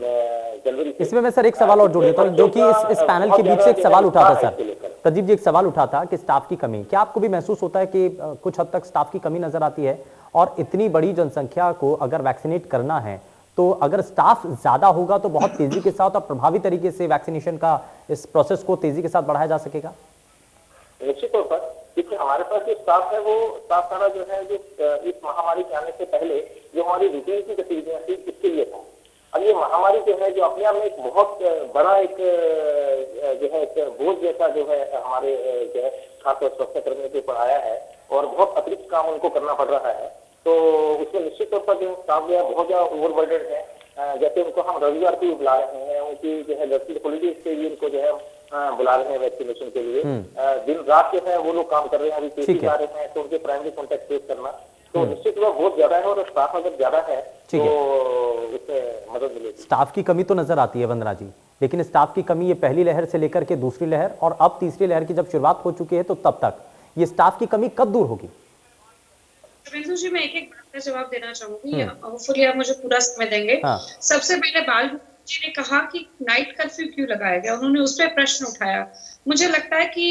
जनवरी। इसमें मैं सर एक सवाल और जोड़ देता हूँ, जो कि इस पैनल के बीच से एक सवाल उठा था सर प्रदीप जी, एक सवाल उठा था कि स्टाफ की कमी, क्या आपको भी महसूस होता है कि कुछ हद तक स्टाफ की कमी नजर आती है? और इतनी बड़ी जनसंख्या को अगर वैक्सीनेट करना है तो अगर स्टाफ ज्यादा होगा तो बहुत तेजी के साथ और प्रभावी तरीके से वैक्सीनेशन का इस प्रोसेस को तेजी के साथ बढ़ाया जा सकेगा? निश्चित तौर पर, क्योंकि हमारे पास जो स्टाफ है वो स्टाफ सारा जो है जो इस महामारी के आने से पहले जो हमारी रूटीन की गतिविधियां थी इसके लिए था। अब ये महामारी जो है जो अपने आप में एक बहुत बड़ा एक जो है एक बोझ जैसा जो है हमारे जो है खासतौर स्वास्थ्य कर्मियों के ऊपर आया है और बहुत अतिरिक्त काम उनको करना पड़ रहा है, तो उसमें निश्चित तौर पर जो स्टाफ जो है बहुत ज्यादा ओवरबर्डेड है। जैसे उनको हम रविवार को भी बुला रहे हैं, उनकी जो है गस्ती हॉलीडेज से भी उनको जो है बुला रहे हैं वैक्सीनेशन के लिए। दिन रात जो है वो लोग काम कर रहे हैं, अभी केसेस आ रहे हैं तो उनके प्राइमरी कॉन्टेक्ट ट्रेस करना तो निश्चित रूप बहुत ज्यादा है और स्टाफ अगर ज्यादा है तो उसमें मदद मिलेगी। स्टाफ की कमी तो नजर आती है वंदना जी, लेकिन स्टाफ की कमी ये पहली लहर से लेकर के दूसरी लहर और अब तीसरी लहर की जब शुरुआत हो चुकी है तो तब तक ये स्टाफ की कमी कब दूर होगी? शुभेंदु जी, मैं एक एक बात का जवाब देना चाहूंगी, होपफुली आप मुझे पूरा समय देंगे। सबसे पहले बाल जी ने कहा कि नाइट कर्फ्यू क्यों लगाया गया, उन्होंने उस पर प्रश्न उठाया। मुझे लगता है कि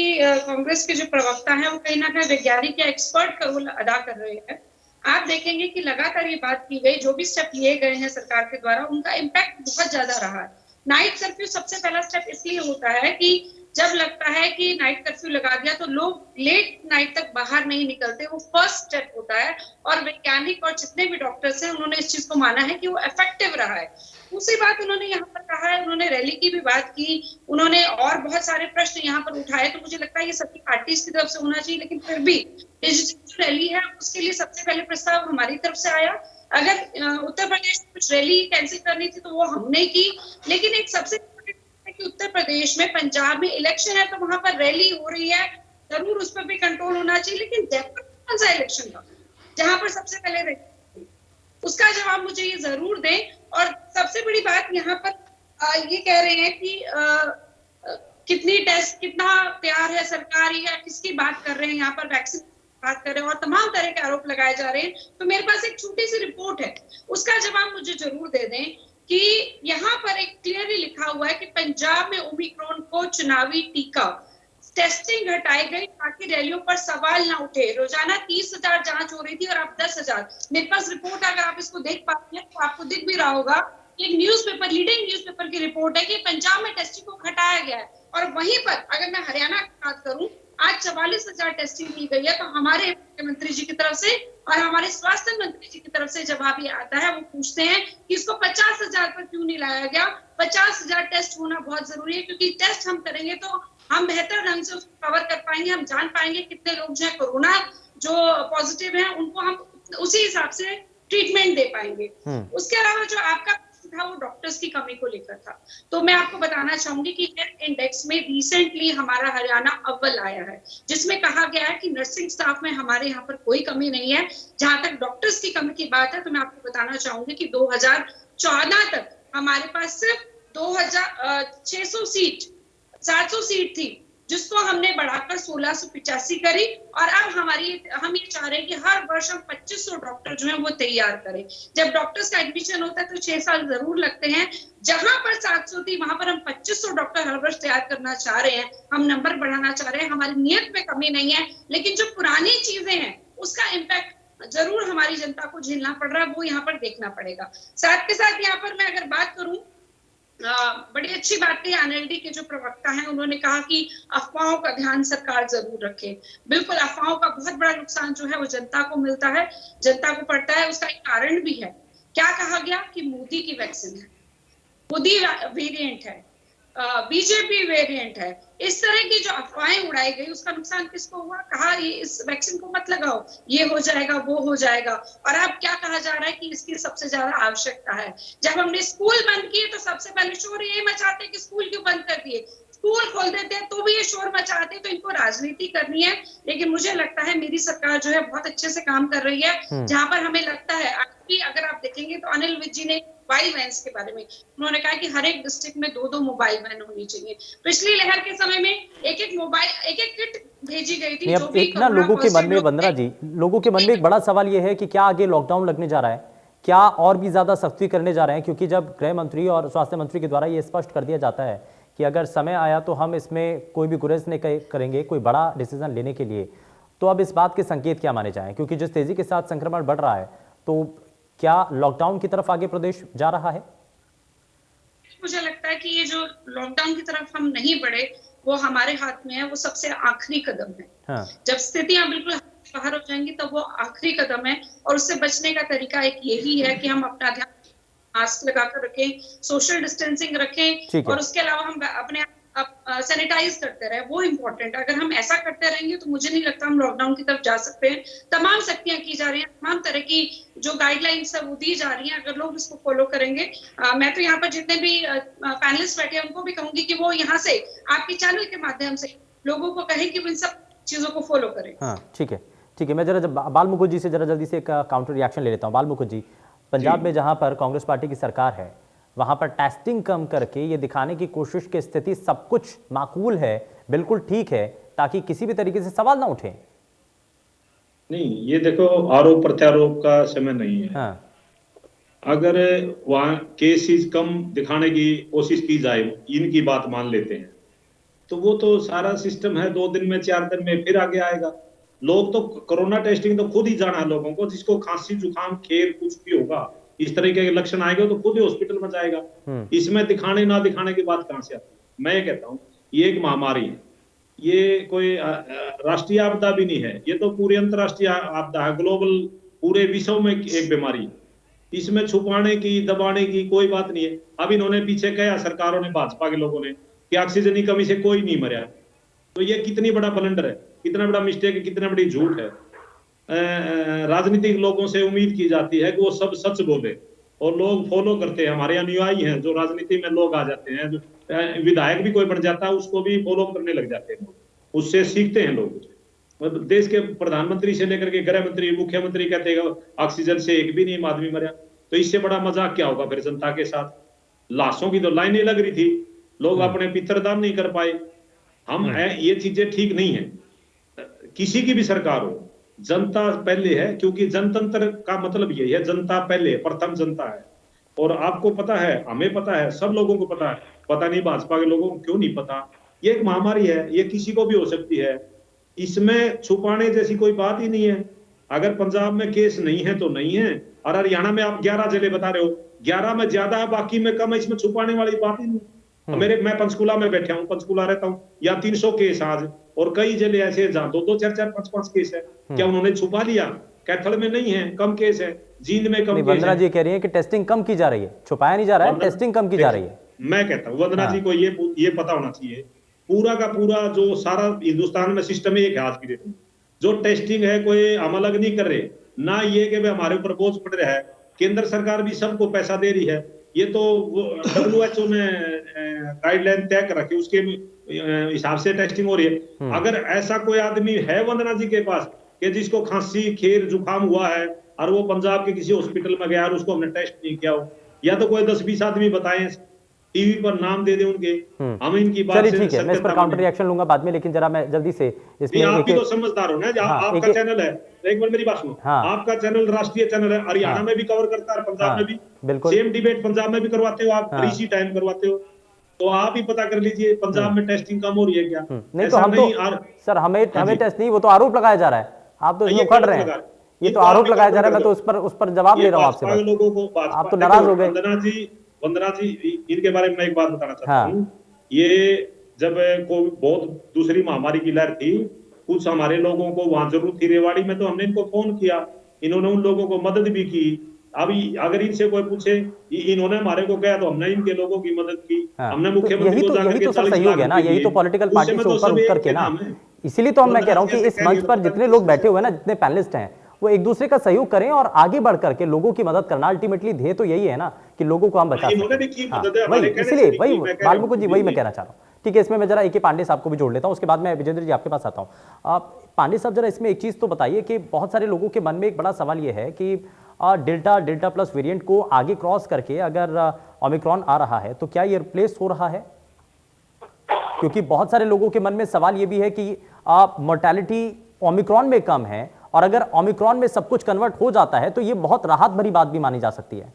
कांग्रेस के जो प्रवक्ता हैं वो कहीं ना कहीं वैज्ञानिक या एक्सपर्ट का रोल अदा कर रहे हैं। आप देखेंगे कि लगातार ये बात की गई, जो भी स्टेप लिए गए हैं सरकार के द्वारा उनका इम्पैक्ट बहुत ज्यादा रहा है। नाइट कर्फ्यू सबसे पहला स्टेप इसलिए होता है कि जब लगता है कि नाइट कर्फ्यू लगा दिया तो लोग लेट नाइट तक बाहर नहीं निकलते, वो फर्स्ट स्टेप होता है। और वैज्ञानिक और जितने भी डॉक्टर्स हैं उन्होंने इस चीज को माना है कि वो इफेक्टिव रहा है। दूसरी बात उन्होंने यहाँ पर कहा है, उन्होंने रैली की भी बात की, उन्होंने और बहुत सारे प्रश्न यहाँ पर उठाए, तो मुझे लगता है ये सभी पार्टीज की तरफ से होना चाहिए। लेकिन फिर भी डिजिटल रैली है उसके लिए सबसे पहले प्रस्ताव हमारी तरफ से आया। अगर उत्तर प्रदेश में कुछ रैली कैंसिल करनी थी तो वो हमने की, लेकिन एक सबसे कि उत्तर प्रदेश में, पंजाब में इलेक्शन है तो वहां पर रैली हो रही है, जरूर उस पर भी कंट्रोल होना चाहिए। लेकिन जयपुर कौन सा इलेक्शन था जहां पर सबसे पहले रैली, उसका जवाब मुझे ये जरूर दें। और सबसे बड़ी बात यहाँ पर ये कह रहे हैं कि कितनी टेस्ट, कितना तैयार है सरकार या किसकी बात कर रहे हैं, यहाँ पर वैक्सीन बात कर रहे हैं और तमाम तरह के आरोप लगाए जा रहे हैं। तो मेरे पास एक छोटी सी रिपोर्ट है, उसका जवाब मुझे जरूर दे दें कि यहाँ पर एक क्लियरली लिखा हुआ है कि पंजाब में ओमिक्रॉन को चुनावी टीका, टेस्टिंग घटाई गई ताकि रैलियों पर सवाल ना उठे। रोजाना 30,000 जांच हो रही थी और अब 10,000। मेरे पास रिपोर्ट है, अगर आप इसको देख पाते हैं तो आपको दिख भी रहा होगा, एक न्यूज़पेपर, लीडिंग न्यूज़पेपर की रिपोर्ट है कि पंजाब में टेस्टिंग को घटाया गया है। और वहीं पर अगर मैं हरियाणा की बात करूं, आज 44,000 टेस्टिंग की गई है। तो हमारे मुख्यमंत्री जी की तरफ से और हमारे स्वास्थ्य मंत्री जी की तरफ से जवाब ये आता है, वो पूछते हैं कि इसको 50,000 पर क्यों नहीं लाया गया। 50,000 टेस्ट होना बहुत जरूरी है, क्योंकि टेस्ट हम करेंगे तो हम बेहतर ढंग से उसको कवर कर पाएंगे, हम जान पाएंगे कितने लोग जो है कोरोना जो पॉजिटिव है उनको हम उसी हिसाब से ट्रीटमेंट दे पाएंगे। उसके अलावा जो आपका था वो डॉक्टर्स की कमी को लेकर था, तो मैं आपको बताना चाहूंगी कि हेल्थ इंडेक्स में रिसेंटली हमारा हरियाणा अव्वल आया है, जिसमें कहा गया है कि नर्सिंग स्टाफ में हमारे यहाँ पर कोई कमी नहीं है। जहां तक डॉक्टर्स की कमी की बात है तो मैं आपको बताना चाहूंगी कि 2014 तक हमारे पास सिर्फ 2,600 सीट, 700 सीट थी, जिसको हमने बढ़ाकर 1685 करी। और अब हम ये चाह रहे हैं कि हर वर्ष हम 2500 डॉक्टर जो हैं वो तैयार करें। जब डॉक्टर्स का एडमिशन होता है तो 6 साल जरूर लगते हैं। जहां पर 700 थी वहां पर हम 2500 डॉक्टर हर वर्ष तैयार करना चाह रहे हैं, हम नंबर बढ़ाना चाह रहे हैं। हमारी नीयत में कमी नहीं है, लेकिन जो पुरानी चीजें हैं उसका इम्पैक्ट जरूर हमारी जनता को झेलना पड़ रहा है, वो यहाँ पर देखना पड़ेगा। साथ के साथ यहाँ पर मैं अगर बात करूं, बड़ी अच्छी बात कही एनएलडी के जो प्रवक्ता हैं, उन्होंने कहा कि अफवाहों का ध्यान सरकार जरूर रखे। बिल्कुल, अफवाहों का बहुत बड़ा नुकसान जो है वो जनता को मिलता है, जनता को पड़ता है। उसका एक कारण भी है, क्या कहा गया कि मोदी की वैक्सीन है, मोदी वेरिएंट है, बीजेपी वेरिएंट है, इस तरह की जो अफवाहें उड़ाई गई उसका नुकसान किसको हुआ? कहा ये इस वैक्सीन को मत लगाओ, ये हो जाएगा, वो हो जाएगा। और अब क्या कहा जा रहा है कि इसकी सबसे ज्यादा आवश्यकता है। जब हमने स्कूल बंद किए तो सबसे पहले शोर यही मचाते कि स्कूल क्यों बंद कर दिए, स्कूल खोल देते हैं तो भी ये शोर मचाते। तो इनको राजनीति करनी है, लेकिन मुझे लगता है मेरी सरकार जो है बहुत अच्छे से काम कर रही है। जहां पर हमें लगता है, अगर आप देखेंगे तो अनिल विज जी ने मोबाइल वैन्स के बारे में उन्होंने कहा कि हर एक डिस्ट्रिक्ट में 2-2 मोबाइल वैन होनी चाहिए। पिछली लहर के समय में एक मोबाइल, एक किट भेजी गई थी। जो भी इतना लोगों के मन में, वंदना जी, लोगों के मन में एक बड़ा सवाल यह है कि क्या आगे लॉकडाउन लगने जा रहा है, क्या और भी ज्यादा सख्ती करने जा रहे हैं? क्योंकि जब गृह मंत्री और स्वास्थ्य मंत्री के द्वारा ये स्पष्ट कर दिया जाता है कि अगर समय आया तो हम इसमें कोई भी गुरेज नहीं करेंगे कोई बड़ा डिसीजन लेने के लिए, तो अब इस बात के संकेत क्या माने जाएं? क्योंकि जिस तेजी के साथ संक्रमण बढ़ रहा है, तो क्या लॉकडाउन की तरफ आगे प्रदेश जा रहा है? मुझे लगता है कि ये जो लॉकडाउन की तरफ हम नहीं बढ़े वो हमारे हाथ में है, वो सबसे आखिरी कदम है। हाँ। जब स्थितियां बिल्कुल बाहर हो जाएंगी तब वो आखिरी कदम है, और उससे बचने का तरीका एक यही है कि हम अपना ध्यान मास्क लगाकर रखें, सोशल डिस्टेंसिंग रखें, और उसके अलावा हम अपने सैनिटाइज करते रहे, वो इम्पोर्टेंट है। अगर हम ऐसा करते रहेंगे तो मुझे नहीं लगता हम लॉकडाउन की तरफ जा सकते हैं। तमाम सख्तियां की जा रही हैं, तमाम तरह की जो गाइडलाइंस है वो दी जा रही हैं, अगर लोग इसको फॉलो करेंगे। मैं तो यहाँ पर जितने भी पैनलिस्ट बैठे हैं उनको भी कहूंगी कि वो यहाँ से आपके चैनल के माध्यम से लोगों को कहें कि वो इन सब चीजों को फॉलो करें। हाँ ठीक है, ठीक है। मैं जरा बाल मुकुंद जी से जरा जल्दी से एक काउंटर रिएक्शन ले लेता हूँ। बाल मुकुंद जी, पंजाब में जहाँ पर कांग्रेस पार्टी की सरकार है वहां पर टेस्टिंग कम करके ये दिखाने की कोशिश की स्थिति सब कुछ माकूल है, बिल्कुल ठीक है, ताकि किसी भी तरीके से सवाल ना उठे। नहीं, ये देखो आरोप प्रत्यारोप का समय नहीं है। हाँ। अगर वहां केसेस कम दिखाने की कोशिश की जाए, इनकी बात मान लेते हैं, तो वो तो सारा सिस्टम है, 2 दिन में 4 दिन में फिर आगे आएगा। लोग तो कोरोना टेस्टिंग तो खुद ही जाना है लोगों को, जिसको खांसी जुकाम खेर कुछ भी होगा, इस तरीके के लक्षण आएंगे तो खुद ही हॉस्पिटल में जाएगा। इसमें दिखाने ना दिखाने की बात कहां से आती है? मैं ये कहता हूँ ये एक महामारी है, ये कोई राष्ट्रीय आपदा भी नहीं है, ये तो पूरी अंतरराष्ट्रीय आपदा है, ग्लोबल पूरे विश्व में एक बीमारी है। इसमें छुपाने की दबाने की कोई बात नहीं है। अब इन्होंने पीछे कहा, सरकारों ने, भाजपा के लोगों ने, कि ऑक्सीजन की कमी से कोई नहीं मरा, तो ये कितनी बड़ा ब्लंडर है, कितना बड़ा मिस्टेक है, कितना बड़ी झूठ है। राजनीतिक लोगों से उम्मीद की जाती है कि वो सब सच बोले और लोग फॉलो करते हैं। हमारे अनुयायी हैं, जो राजनीति में लोग आ जाते हैं, जो विधायक भी कोई बन जाता है उसको भी फॉलो करने लग जाते हैं, उससे सीखते हैं लोग। देश के प्रधानमंत्री से लेकर के गृह मंत्री, मुख्यमंत्री कहते हैं ऑक्सीजन से एक भी नहीं आदमी मरा, तो इससे बड़ा मजाक क्या होगा फिर जनता के साथ? लाशों की तो लाइनें लग रही थी, लोग अपने पितरदान नहीं कर पाए। हम ये चीजें ठीक नहीं है। किसी की भी सरकार हो, जनता पहले है, क्योंकि जनतंत्र का मतलब यही है, जनता पहले, प्रथम जनता है। और आपको पता है, हमें पता है, सब लोगों को पता है, पता नहीं भाजपा के लोगों को क्यों नहीं पता। ये एक महामारी है, ये किसी को भी हो सकती है, इसमें छुपाने जैसी कोई बात ही नहीं है। अगर पंजाब में केस नहीं है तो नहीं है, और हरियाणा में आप 11 जिले बता रहे हो, 11 में ज्यादा है, बाकी में कम है, इसमें छुपाने वाली बात ही नहीं। मैं पंचकुला में बैठा हूँ, पंचकुला रहता हूँ, या 300 केस आज, और कई जिले ऐसे जहाँ 2-2, 4-4, 5-5 केस है। क्या उन्होंने छुपा लिया? कैथल में नहीं है, कम केस है, जींद में कम केस है। वंदना जी कह रही है कि टेस्टिंग कम की जा रही है, छुपाया नहीं जा रहा है, टेस्टिंग कम की जा रही है। मैं कहता हूँ वंदना जी को ये पता होना चाहिए, पूरा का पूरा जो सारा हिंदुस्तान में सिस्टम एक है आज की डेट में, जो टेस्टिंग है कोई हम अलग नहीं कर रहे, ना ये कि हमारे ऊपर बोझ पड़ रहा है, केंद्र सरकार भी सबको पैसा दे रही है। ये तो WHO ने गाइडलाइन तय कर रखी, उसके हिसाब से टेस्टिंग हो रही है। अगर ऐसा कोई आदमी है वंदना जी के पास कि जिसको खांसी खेर जुकाम हुआ है और वो पंजाब के किसी हॉस्पिटल में गया और उसको हमने टेस्ट नहीं किया हो, या तो कोई 10-20 आदमी बताएं, टीवी पर नाम दे दे उनके, हम इनकी बात से ठीक है, मैं इस पर काउंटर रिएक्शन लूंगा बाद में, लेकिन जरा मैं जल्दी से इसमें आप भी तो समझदार हो ना, आपका चैनल है, एक बार मेरी बात सुनो, आपका चैनल राष्ट्रीय चैनल है, हरियाणा में भी कवर करता है, पंजाब में भी, सेम डिबेट पंजाब में भी करवाते हो आप, इसी टाइम करवाते हो, तो आप ही पता कर लीजिए पंजाब में टेस्टिंग कम हो रही है क्या? नहीं तो हम तो सर हमें टेस्ट नहीं, वो तो आरोप लगाया जा रहा है, आप तो इसमें खड़ रहे हैं, ये तो आरोप लगाया जा रहा है, मैं तो उस पर जवाब ले रहा हूँ आपसे। लोगों को आप तो नाराज हो गए। वंदना जी इनके बारे में मैं एक बात बताना चाहता हूँ। ये जब बहुत दूसरी महामारी की लहर थी, कुछ हमारे लोगों को वहां जरूरत थी, रेवाड़ी में, तो हमने इनको फोन किया, इन्होंने उन लोगों को मदद भी की। अभी अगर इनसे कोई पूछे इन्होंने हमारे को कहा, तो हमने इनके लोगों की मदद की, हमने मुख्यमंत्री को जाकर के 40 सहयोग है ना, यही तो पॉलिटिकल पार्टी से ऊपर उठ करके ना, इसीलिए तो मैं कह रहा हूँ कि इस मंच पर जितने लोग बैठे हुए हैं ना, जितने पैनलिस्ट हैं, वो एक दूसरे का सहयोग करें और आगे बढ़ करके लोगों की मदद करना। अल्टीमेटली ध्येय तो यही है ना कि लोगों को हम बचा सकें। इसलिए वही बाल मुकुंद जी, वही मैं कहना चाह रहा हूँ। ठीक है, इसमें मैं जरा AK पांडे साहब को भी जोड़ लेता हूँ, उसके बाद मैं विजेंद्र जी आपके पास आता हूँ। पांडे साहब जरा इसमें एक चीज तो बताइए कि बहुत सारे लोगों के मन में एक बड़ा सवाल ये है कि डेल्टा प्लस वेरिएंट को आगे क्रॉस करके अगर ओमिक्रॉन आ रहा है तो क्या ये रिप्लेस हो रहा है? क्योंकि बहुत सारे लोगों के मन में सवाल ये भी है कि मोर्टेलिटी ओमिक्रॉन में कम है, और अगर ओमिक्रॉन में सब कुछ कन्वर्ट हो जाता है तो ये बहुत राहत भरी बात भी मानी जा सकती है।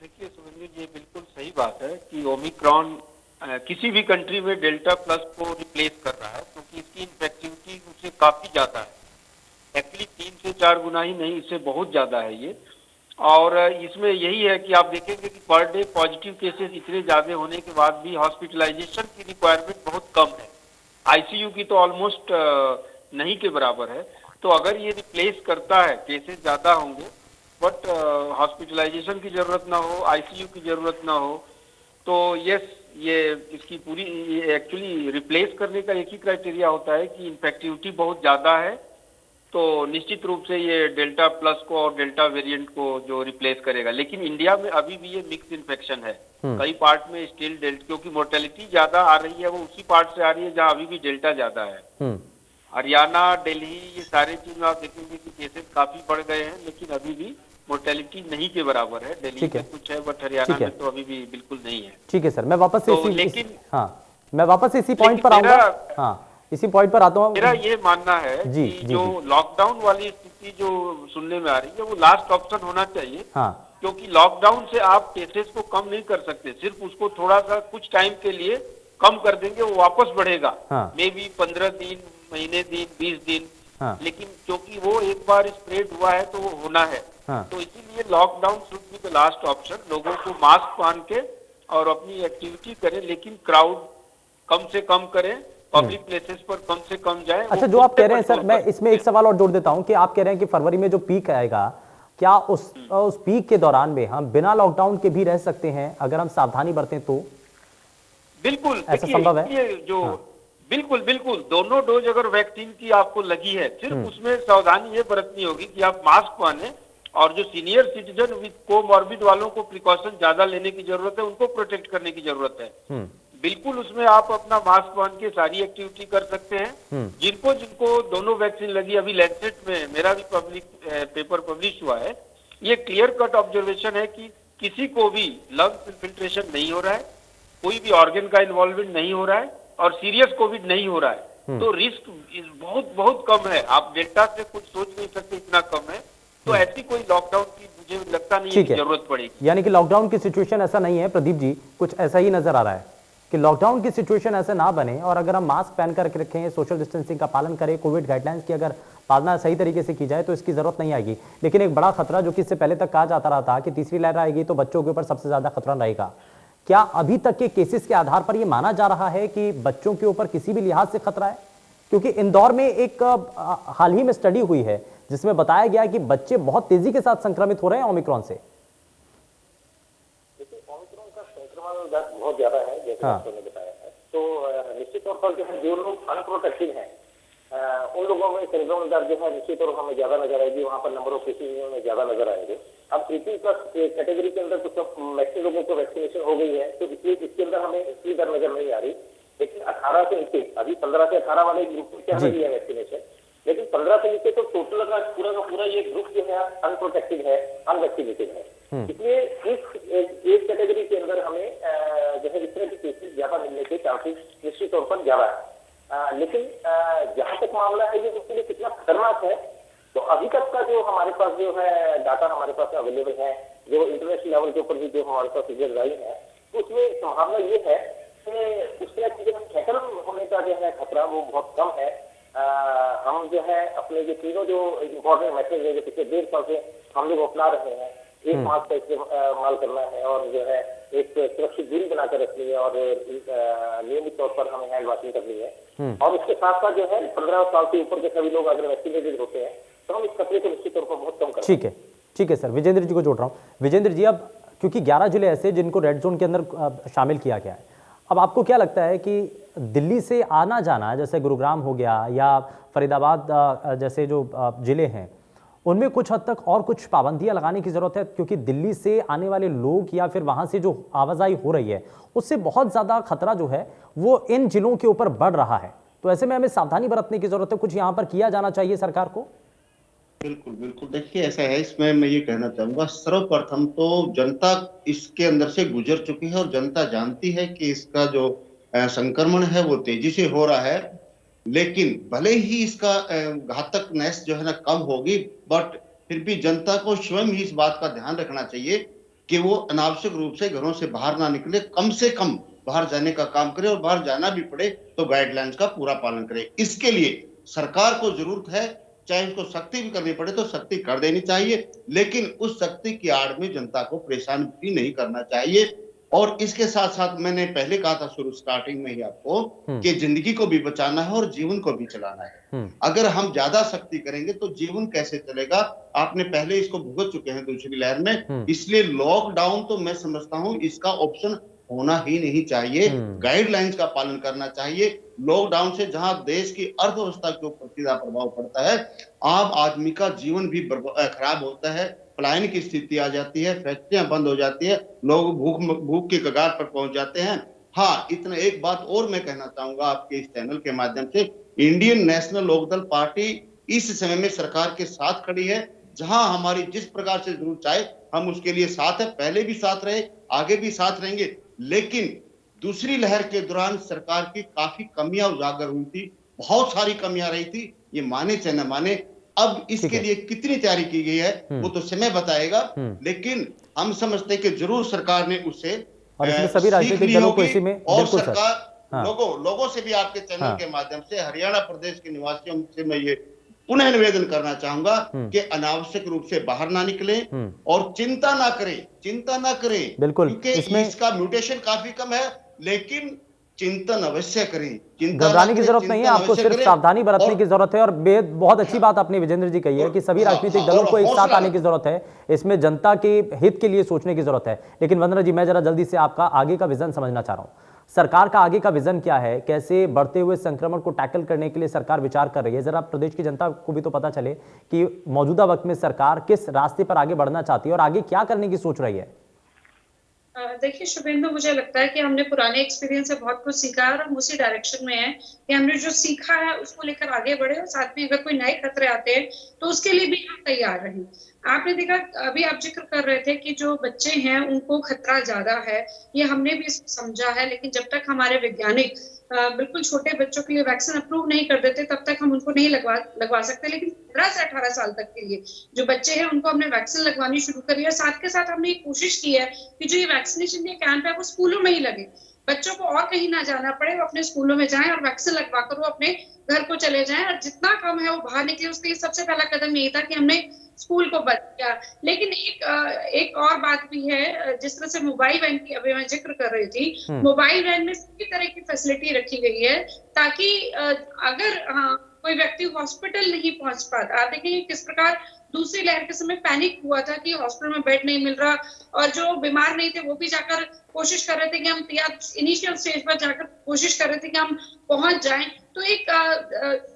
देखिए सुरेंद्र जी, ये बिल्कुल सही बात है कि ओमिक्रॉन किसी भी कंट्री में डेल्टा प्लस को रिप्लेस कर रहा है, क्योंकि इसकी इन्फेक्टिविटी उससे काफी ज्यादा है, एक्चुअली 3 से 4 गुना ही नहीं, इससे बहुत ज्यादा है ये। और इसमें यही है कि आप देखेंगे कि पर डे पॉजिटिव केसेस इतने ज्यादा होने के बाद भी हॉस्पिटलाइजेशन की रिक्वायरमेंट बहुत कम है, ICU की तो ऑलमोस्ट नहीं के बराबर है। तो अगर ये रिप्लेस करता है, केसेस ज्यादा होंगे बट हॉस्पिटलाइजेशन की जरूरत ना हो, ICU की जरूरत ना हो, तो यस ये इसकी पूरी एक्चुअली रिप्लेस करने का एक ही क्राइटेरिया होता है कि इन्फेक्टिविटी बहुत ज्यादा है, तो निश्चित रूप से ये डेल्टा प्लस को और डेल्टा वेरिएंट को जो रिप्लेस करेगा। लेकिन इंडिया में अभी भी ये मिक्स इन्फेक्शन है, कई पार्ट में स्टिल डेल्टा, क्योंकि मोर्टेलिटी ज्यादा आ रही है वो उसी पार्ट से आ रही है जहां अभी भी डेल्टा ज्यादा है। हरियाणा, दिल्ली, ये सारे चीज में आप देखेंगे कि केसेस काफी बढ़ गए हैं, लेकिन अभी भी मोर्टेलिटी नहीं के बराबर है। दिल्ली में कुछ है बट हरियाणा में तो अभी भी बिल्कुल नहीं है। ठीक है सर, मैं वापस तो मैं वापस इसी पॉइंट पर आऊंगा। हाँ, इसी पॉइंट पर आता हूँ। मेरा ये मानना है कि जो लॉकडाउन वाली स्थिति जो सुनने में आ रही है वो लास्ट ऑप्शन होना चाहिए। क्योंकि लॉकडाउन से आप केसेस को कम नहीं कर सकते, सिर्फ उसको थोड़ा सा कुछ टाइम के लिए कम कर देंगे, वो वापस बढ़ेगा। मे बी 15 दिन, महीने दिन, 20 दिन, लेकिन क्योंकि वो एक बार स्प्रेड हुआ है तो वो होना है। तो इसीलिए lockdown should be the last option. लोगों को मास्क पहन के और अपनी एक्टिविटी करें, लेकिन क्राउड कम से कम करें, पब्लिक प्लेसेस पर कम से कम जाए। अच्छा, जो आप कह रहे हैं सर, मैं इसमें एक सवाल और जोड़ देता हूं कि आप कह रहे हैं कि फरवरी में जो पीक आएगा, क्या उस पीक के दौरान में हम बिना लॉकडाउन के भी रह सकते हैं अगर हम सावधानी बरतें तो? बिल्कुल, ऐसा संभव है? ये जो बिल्कुल बिल्कुल दोनों डोज अगर वैक्सीन की आपको लगी है, सिर्फ उसमें सावधानी ये बरतनी होगी कि आप मास्क पहने, और जो सीनियर सिटीजन विद कोमॉर्बिड वालों को प्रिकॉशन ज्यादा लेने की जरूरत है, उनको प्रोटेक्ट करने की जरूरत है। बिल्कुल उसमें आप अपना मास्क पहन के सारी एक्टिविटी कर सकते हैं। जिनको जिनको दोनों वैक्सीन लगी, अभी लैंसेट में मेरा भी पेपर पब्लिश हुआ है, ये क्लियर कट ऑब्जर्वेशन है कि किसी को भी लंग्स इन्फिल्ट्रेशन नहीं हो रहा है, कोई भी ऑर्गन का इन्वॉल्वमेंट नहीं हो रहा है, और सीरियस कोविड नहीं हो रहा है। तो रिस्क बहुत बहुत कम है, आप डेल्टा से कुछ सोच नहीं सकते, इतना कम है। तो ऐसी कोई लॉकडाउन की मुझे लगता नहीं है कि जरूरत पड़ेगी। यानी कि लॉकडाउन की सिचुएशन ऐसा नहीं है प्रदीप जी, कुछ ऐसा ही नजर आ रहा है कि लॉकडाउन की सिचुएशन ऐसे ना बने, और अगर हम मास्क पहन कर रखें, सोशल डिस्टेंसिंग का पालन करें, कोविड गाइडलाइंस की अगर पालना सही तरीके से की जाए तो इसकी जरूरत नहीं आएगी। लेकिन एक बड़ा खतरा जो कि इससे पहले तक कहा जाता रहा था कि तीसरी लहर आएगी तो बच्चों के ऊपर सबसे ज्यादा खतरा रहेगा, क्या अभी तक के केसेस के आधार पर यह माना जा रहा है कि बच्चों के ऊपर किसी भी लिहाज से खतरा है? क्योंकि इंदौर में एक हाल ही में स्टडी हुई है जिसमें बताया गया कि बच्चे बहुत तेजी के साथ संक्रमित हो रहे हैं ओमिक्रॉन से। देखिए, ओमिक्रॉन का संक्रमण दर बहुत ज्यादा है, जैसे डॉक्टर ने बताया है। तो निश्चित तौर पर जो है, जो लोग अनप्रोटेक्टेड हैं उन लोगों में संक्रमण दर जो है निश्चित तौर पर हमें ज्यादा नजर आएगी, वहाँ पर नंबर ऑफ केसेज में ज्यादा नजर आएंगे। अब 18+ कैटेगरी के अंदर कुछ मैक्सिमम लोगों को वैक्सीनेशन हो गई है, तो इसलिए इसके अंदर हमें इतनी दर नजर नहीं आ रही। लेकिन 18 से नीचे, अभी 15 से 18 वाले ग्रुप में क्या रही है वैक्सीनेशन, लेकिन 15 से नीचे तो टोटल पूरा का पूरा ये ग्रुप जो है अनप्रोटेक्टेड है, अनवैक्सीनेटेड है। इसलिए इस एक कैटेगरी के अंदर हमें जो है इस तरह के केसेस ज्यादा मिलने के चांसेस निश्चित तौर पर ज्यादा है। लेकिन जहां तक मामला है ये उसके लिए कितना खतरनाक है, तो अभी तक का जो हमारे पास जो है डाटा हमारे पास अवेलेबल है, जो इंटरनेशनल लेवल के ऊपर भी जो हमारे पास फिगर्स आई है, तो उसमें संभावना ये है कि उस तरह की संक्रमण होने का जो है खतरा वो बहुत कम है। हम जो है अपने जो तीनों जो इम्पोर्टेंट मैसेज है जो पिछले 1.5 साल से हम लोग अपना रहे हैं, एक मास्क का इस्तेमाल करना है, और जो है एक सुरक्षित दूरी बनाकर रखनी है, और नियमित तौर पर हमें हैंड वॉशिंग करनी है। और इसके साथ साथ जो है 15 साल से ऊपर के सभी लोग अगर वैक्सीनेटेड होते हैं तो हम इस खतरे को निश्चित तौर पर बहुत कम करें। ठीक है सर, विजेंद्र जी को जोड़ रहा हूँ। विजेंद्र जी, अब क्योंकि 11 जिले ऐसे जिनको रेड जोन के अंदर शामिल किया गया है, अब आपको क्या लगता है कि दिल्ली से आना जाना, जैसे गुरुग्राम हो गया या फरीदाबाद जैसे जो जिले हैं, उनमें कुछ हद तक और कुछ पाबंदियां लगाने की जरूरत है? क्योंकि दिल्ली से आने वाले लोग या फिर वहां से जो आवाजाही हो रही है उससे बहुत ज्यादा खतरा जो है वो इन जिलों के ऊपर बढ़ रहा है। तो ऐसे में हमें सावधानी बरतने की जरूरत है, कुछ यहाँ पर किया जाना चाहिए सरकार को। बिल्कुल बिल्कुल, देखिए ऐसा है, इसमें मैं ये कहना चाहूंगा, सर्वप्रथम तो जनता इसके अंदर से गुजर चुकी है और जनता जानती है कि इसका जो संक्रमण है वो तेजी से हो रहा है। लेकिन भले ही इसका घातकनेस जो है ना कम होगी, बट फिर भी जनता को स्वयं ही इस बात का ध्यान रखना चाहिए कि वो अनावश्यक रूप से घरों से बाहर ना निकले, कम से कम बाहर जाने का काम करे, और बाहर जाना भी पड़े तो गाइडलाइंस का पूरा पालन करे। इसके लिए सरकार को जरूरत है, चाहे उसको सख्ती भी करनी पड़े तो सख्ती कर देनी चाहिए, लेकिन उस सख्ती की आड़ में जनता को परेशान भी नहीं करना चाहिए। और इसके साथ साथ मैंने पहले कहा था शुरू स्टार्टिंग में ही आपको कि जिंदगी को भी बचाना है और जीवन को भी चलाना है। अगर हम ज्यादा सख्ती करेंगे तो जीवन कैसे चलेगा? आपने पहले इसको भुगत चुके हैं दूसरी लहर में, इसलिए लॉकडाउन तो मैं समझता हूं इसका ऑप्शन होना ही नहीं चाहिए। गाइडलाइंस का पालन करना चाहिए। लॉकडाउन से जहां देश की अर्थव्यवस्था के ऊपर सीधा प्रभाव पड़ता है, आम आदमी का जीवन भी खराब होता है, पलायन की स्थिति आ जाती है, फैक्ट्रियां बंद हो जाती है, लोग भूख की कगार पर पहुंच जाते हैं। हाँ, इतना एक बात और मैं कहना चाहूंगा आपके इस चैनल के माध्यम से, इंडियन नेशनल लोकदल पार्टी इस समय में सरकार के साथ खड़ी है। जहां हमारी जिस प्रकार से जरूरत चाहे हम उसके लिए साथ है, पहले भी साथ रहे, आगे भी साथ रहेंगे। लेकिन दूसरी लहर के दौरान सरकार की काफी कमियां उजागर हुई थी, बहुत सारी कमियां रही थी, ये माने चाहे न माने। अब इसके लिए कितनी तैयारी की गई है वो तो समय बताएगा, लेकिन हम समझते हैं कि जरूर सरकार ने उससे और इसमें सभी राजनीतिक दलों को इसी में और बिल्कुल सरकार लोगों से भी आपके चैनल के माध्यम से हरियाणा प्रदेश के निवासियों से मैं ये पुनः निवेदन करना चाहूंगा कि अनावश्यक रूप से बाहर ना निकले और चिंता ना करें बिल्कुल, क्योंकि इसका म्यूटेशन काफी कम है, लेकिन चिंतन अवश्य करें। घबराने की जरूरत नहीं है, आपको सिर्फ सावधानी बरतने की जरूरत है। और बहुत अच्छी बात आपने विजेंद्र जी कही है कि सभी राजनीतिक दलों को एक साथ आने की जरूरत है, इसमें जनता के हित के लिए सोचने की जरूरत है। लेकिन वंदना जी, मैं जरा जल्दी से आपका आगे का विजन समझना चाह रहा हूं। सरकार का आगे का विजन क्या है? कैसे बढ़ते हुए संक्रमण को टैकल करने के लिए सरकार विचार कर रही है? जरा प्रदेश की जनता को भी तो पता चले कि मौजूदा वक्त में सरकार किस रास्ते पर आगे बढ़ना चाहती है और आगे क्या करने की सोच रही है। देखिए शुभेंदु, मुझे लगता है कि हमने पुराने एक्सपीरियंस से बहुत कुछ सीखा है और हम उसी डायरेक्शन में हैं कि हमने जो सीखा है उसको लेकर आगे बढ़े और साथ में अगर कोई नए खतरे आते हैं तो उसके लिए भी हम तैयार रहें। आपने देखा, अभी आप जिक्र कर रहे थे कि जो बच्चे हैं उनको खतरा ज्यादा है, ये हमने भी समझा है, लेकिन जब तक हमारे वैज्ञानिक बिल्कुल छोटे बच्चों के लिए वैक्सीन अप्रूव नहीं कर देते तब तक हम उनको नहीं लगवा सकते। लेकिन 15 से 18 साल तक के लिए जो बच्चे हैं उनको हमने वैक्सीन लगवानी शुरू करी है। साथ के साथ हमने कोशिश की है कि जो ये वैक्सीनेशन के कैंप है वो स्कूलों में ही लगे, बच्चों को और कहीं ना जाना पड़े, वो अपने स्कूलों में जाएं और वैक्सीन लगवा कर वो अपने घर को चले जाएं और जितना कम है वो बाहर निकले। उसके लिए सबसे पहला कदम यही था कि हमने स्कूल को बंद किया। लेकिन एक और बात भी है, जिस तरह से मोबाइल वैन की अभी मैं जिक्र कर रही थी, मोबाइल वैन में सभी तरह की फैसिलिटी रखी गई है ताकि अगर कोई व्यक्ति हॉस्पिटल नहीं पहुंच पाता, आप देखेंगे किस प्रकार दूसरी लहर के समय पैनिक हुआ था कि हॉस्पिटल में बेड नहीं मिल रहा और जो बीमार नहीं थे वो भी जाकर कोशिश कर रहे थे कि हम इनिशियल स्टेज पर जाकर कोशिश कर रहे थे कि हम पहुंच जाएं। तो एक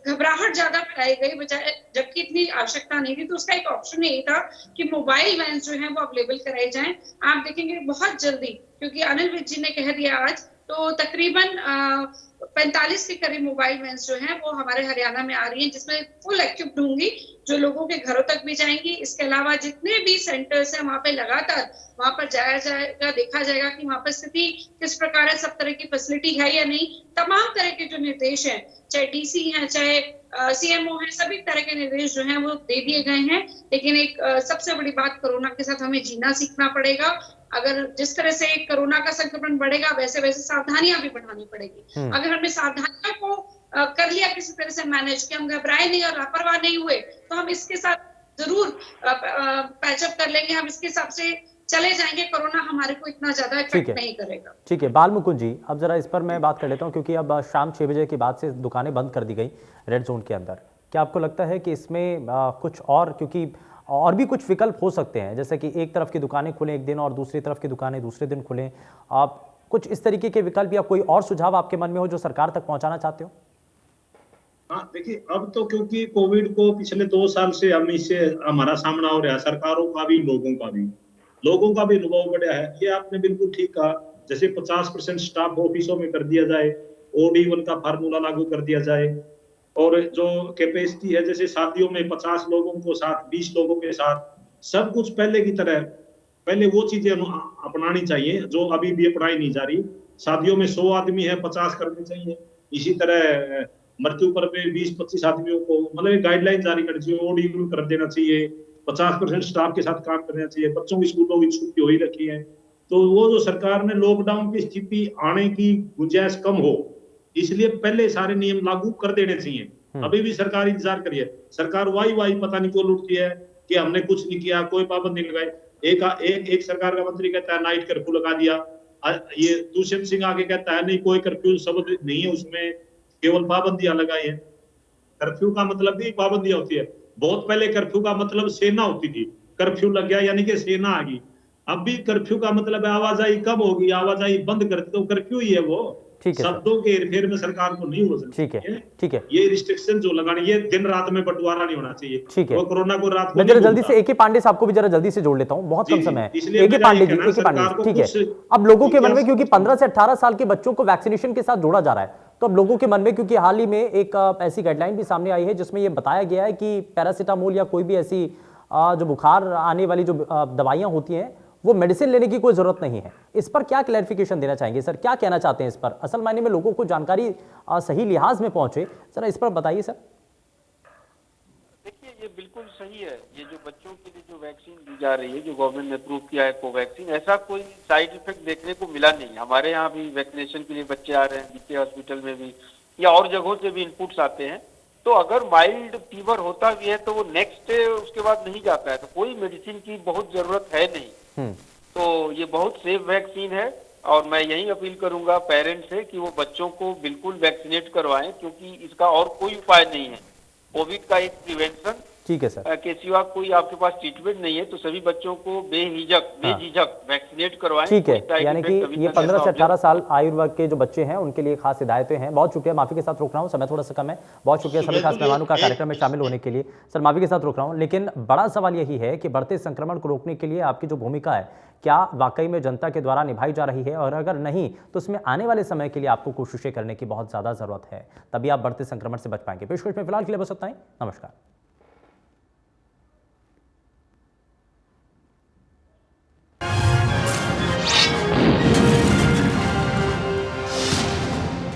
घबराहट ज्यादा फैलाई गई बजाय, जबकि इतनी आवश्यकता नहीं थी। तो उसका एक ऑप्शन यही था कि मोबाइल वैन जो है वो अवेलेबल कराई जाएं। आप देखेंगे बहुत जल्दी, क्योंकि अनिल विज जी ने कह दिया आज, तो तकरीबन 45 के करीब मोबाइल वैन जो हैं वो हमारे हरियाणा में आ रही हैं, जिसमें फुल एक्टिव होंगी, जो लोगों के घरों तक भी जाएंगी। इसके अलावा जितने भी सेंटर्स हैं वहां पे लगातार वहां पर जाया जाएगा, देखा जाएगा कि वहां पर स्थिति किस प्रकार है, सब तरह की फैसिलिटी है या नहीं। तमाम तरह के जो निर्देश हैं, चाहे डीसी हैं चाहे सीएमओ हैं, सभी तरह के निर्देश जो हैं वो दे दिए गए हैं। लेकिन एक सबसे बड़ी बात, कोरोना के साथ हमें जीना सीखना पड़ेगा। अगर जिस तरह से कोरोना का संक्रमण बढ़ेगा वैसे वैसे सावधानियां भी बढ़ानी पड़ेगी। अगर हमने सावधानियों को कर लिया किसी तरह से मैनेज, कि हम घबराए नहीं और लापरवाह नहीं हुए, तो हम इसके साथ जरूर पैचअप कर लेंगे, हम इसके हिसाब से चले जाएंगे। कोरोना हमारे को इतना ज्यादा इफेक्ट नहीं करेगा। ठीक है बाल मुकुंद जी, अब जरा इस पर मैं बात कर लेता हूं, क्योंकि अब शाम 6 बजे के बाद से दुकानें बंद कर दी गई रेड जोन के अंदर। क्या आपको लगता है कि इसमें कुछ और, क्योंकि और भी कुछ विकल्प हो सकते हैं, जैसे कि एक तरफ की दुकानें खुलें एक दिन और दूसरी तरफ की दुकानें दूसरे दिन खुलें, आप कुछ इस तरीके के विकल्प या कोई और सुझाव आपके मन में हो जो सरकार तक पहुंचाना चाहते हो? हाँ देखिए, अब तो क्योंकि कोविड को पिछले 2 साल से हम इससे हमारा सामना हो रहा है, सरकारों का भी लोगों का भी अनुभव बढ़ा है। ये आपने बिल्कुल ठीक कहा, जैसे 50% स्टाफ ऑफिसों में कर दिया जाए, OD1 का फार्मूला लागू कर दिया जाए, और जो कैपेसिटी है जैसे शादियों में 50 लोगों को साथ 20 लोगों के साथ, सब कुछ पहले की तरह, पहले वो चीजें अपनानी चाहिए जो अभी भी अपनाई नहीं जा रही। शादियों में 100 आदमी है, 50 करने चाहिए। इसी तरह मृत्यु पर में 20-25 आदमियों को, मतलब गाइडलाइन जारी करनी चाहिए, OD1 कर देना चाहिए, 50% स्टाफ के साथ काम करना चाहिए। बच्चों की स्कूलों की छुट्टी हो ही रखी है, तो वो जो सरकार ने लॉकडाउन की स्थिति आने की गुंजाइश कम हो, इसलिए पहले सारे नियम लागू कर देने चाहिए। अभी भी सरकार इंतजार करिए, सरकार वाई पता नहीं क्यों लुटती है कि हमने कुछ नहीं किया, कोई पाबंदी नहीं लगाई। एक सरकार का मंत्री कहता है नाइट कर्फ्यू लगा दिया, ये दुष्यंत सिंह आगे कहता है नहीं कोई कर्फ्यू शब्द नहीं है उसमें, केवल पाबंदियां लगाई है। कर्फ्यू का मतलब भी पाबंदियां होती है। बहुत पहले कर्फ्यू का मतलब सेना होती थी, कर्फ्यू लग गया यानी कि सेना आ गई। अब भी कर्फ्यू का मतलब है आवाजाही कम होगी, आवाजाही बंद कर दी, तो कर्फ्यू ही है वो। ठीक है, शब्दों के हेरफेर में सरकार को नहीं हो सकती। ठीक है, ठीक है। ये रिस्ट्रिक्शन जो लगानी, ये दिन रात में बंटवारा नहीं होना चाहिए। ठीक है, वो कोरोना को रात को मैं जरा जल्दी से AK पांडे साहब को भी जरा जल्दी से जोड़ लेता हूं, बहुत कम समय है। AK पांडे जी, AK पांडे जी, ठीक है। अब लोगों के मन में, क्योंकि 15 से 18 साल के बच्चों को वैक्सीनेशन के साथ जोड़ा जा रहा है, तो अब लोगों के मन में, क्योंकि हाल ही में एक ऐसी गाइडलाइन भी सामने आई है जिसमें यह बताया गया है कि पैरासीटामोल या कोई भी ऐसी जो बुखार आने वाली जो दवाइयां होती हैं, वो मेडिसिन लेने की कोई जरूरत नहीं है। इस पर क्या क्लैरिफिकेशन देना चाहेंगे सर, क्या कहना चाहते हैं इस पर? असल मायने में लोगों को जानकारी सही लिहाज में पहुंचे, जरा इस पर बताइए सर। देखिए, ये बिल्कुल सही है। ये जो बच्चों के लिए जो वैक्सीन दी जा रही है, जो गवर्नमेंट ने अप्रूव किया है कोवैक्सीन, ऐसा कोई साइड इफेक्ट देखने को मिला नहीं। हमारे यहाँ भी वैक्सीनेशन के लिए बच्चे आ रहे हैं, बीके हॉस्पिटल में भी या और जगहों से भी इनपुट्स आते हैं। तो अगर माइल्ड फीवर होता भी है तो वो नेक्स्ट डे उसके बाद नहीं जाता है, तो कोई मेडिसिन की बहुत जरूरत है नहीं। तो ये बहुत सेफ वैक्सीन है और मैं यही अपील करूंगा पेरेंट्स से कि वो बच्चों को बिल्कुल वैक्सीनेट करवाएं, क्योंकि इसका और कोई उपाय नहीं है। कोविड का एक प्रिवेंशन, ठीक है सर, के सिवा कोई आपके पास ट्रीटमेंट नहीं है, तो सभी बच्चों को बेझिझक वैक्सीनेट करवाएं। ठीक है, यानी कि ये 15 से 18 साल आयु वर्ग के जो बच्चे हैं उनके लिए खास हिदायतें हैं। बहुत शुक्रिया, माफी के साथ रोक रहा हूं, समय थोड़ा सा कम है। बहुत शुक्रिया सभी खास मेहमानों का कार्यक्रम में शामिल होने के लिए। सर माफी के साथ रोक रहा हूं, लेकिन बड़ा सवाल यही है कि बढ़ते संक्रमण को रोकने के लिए आपकी जो भूमिका है, क्या वाकई में जनता के द्वारा निभाई जा रही है, और अगर नहीं तो उसमें आने वाले समय के लिए आपको कोशिशें करने की बहुत ज्यादा जरूरत है, तभी आप बढ़ते संक्रमण से बच पाएंगे। पेशकश में फिलहाल के लिए बस इतना ही। नमस्कार।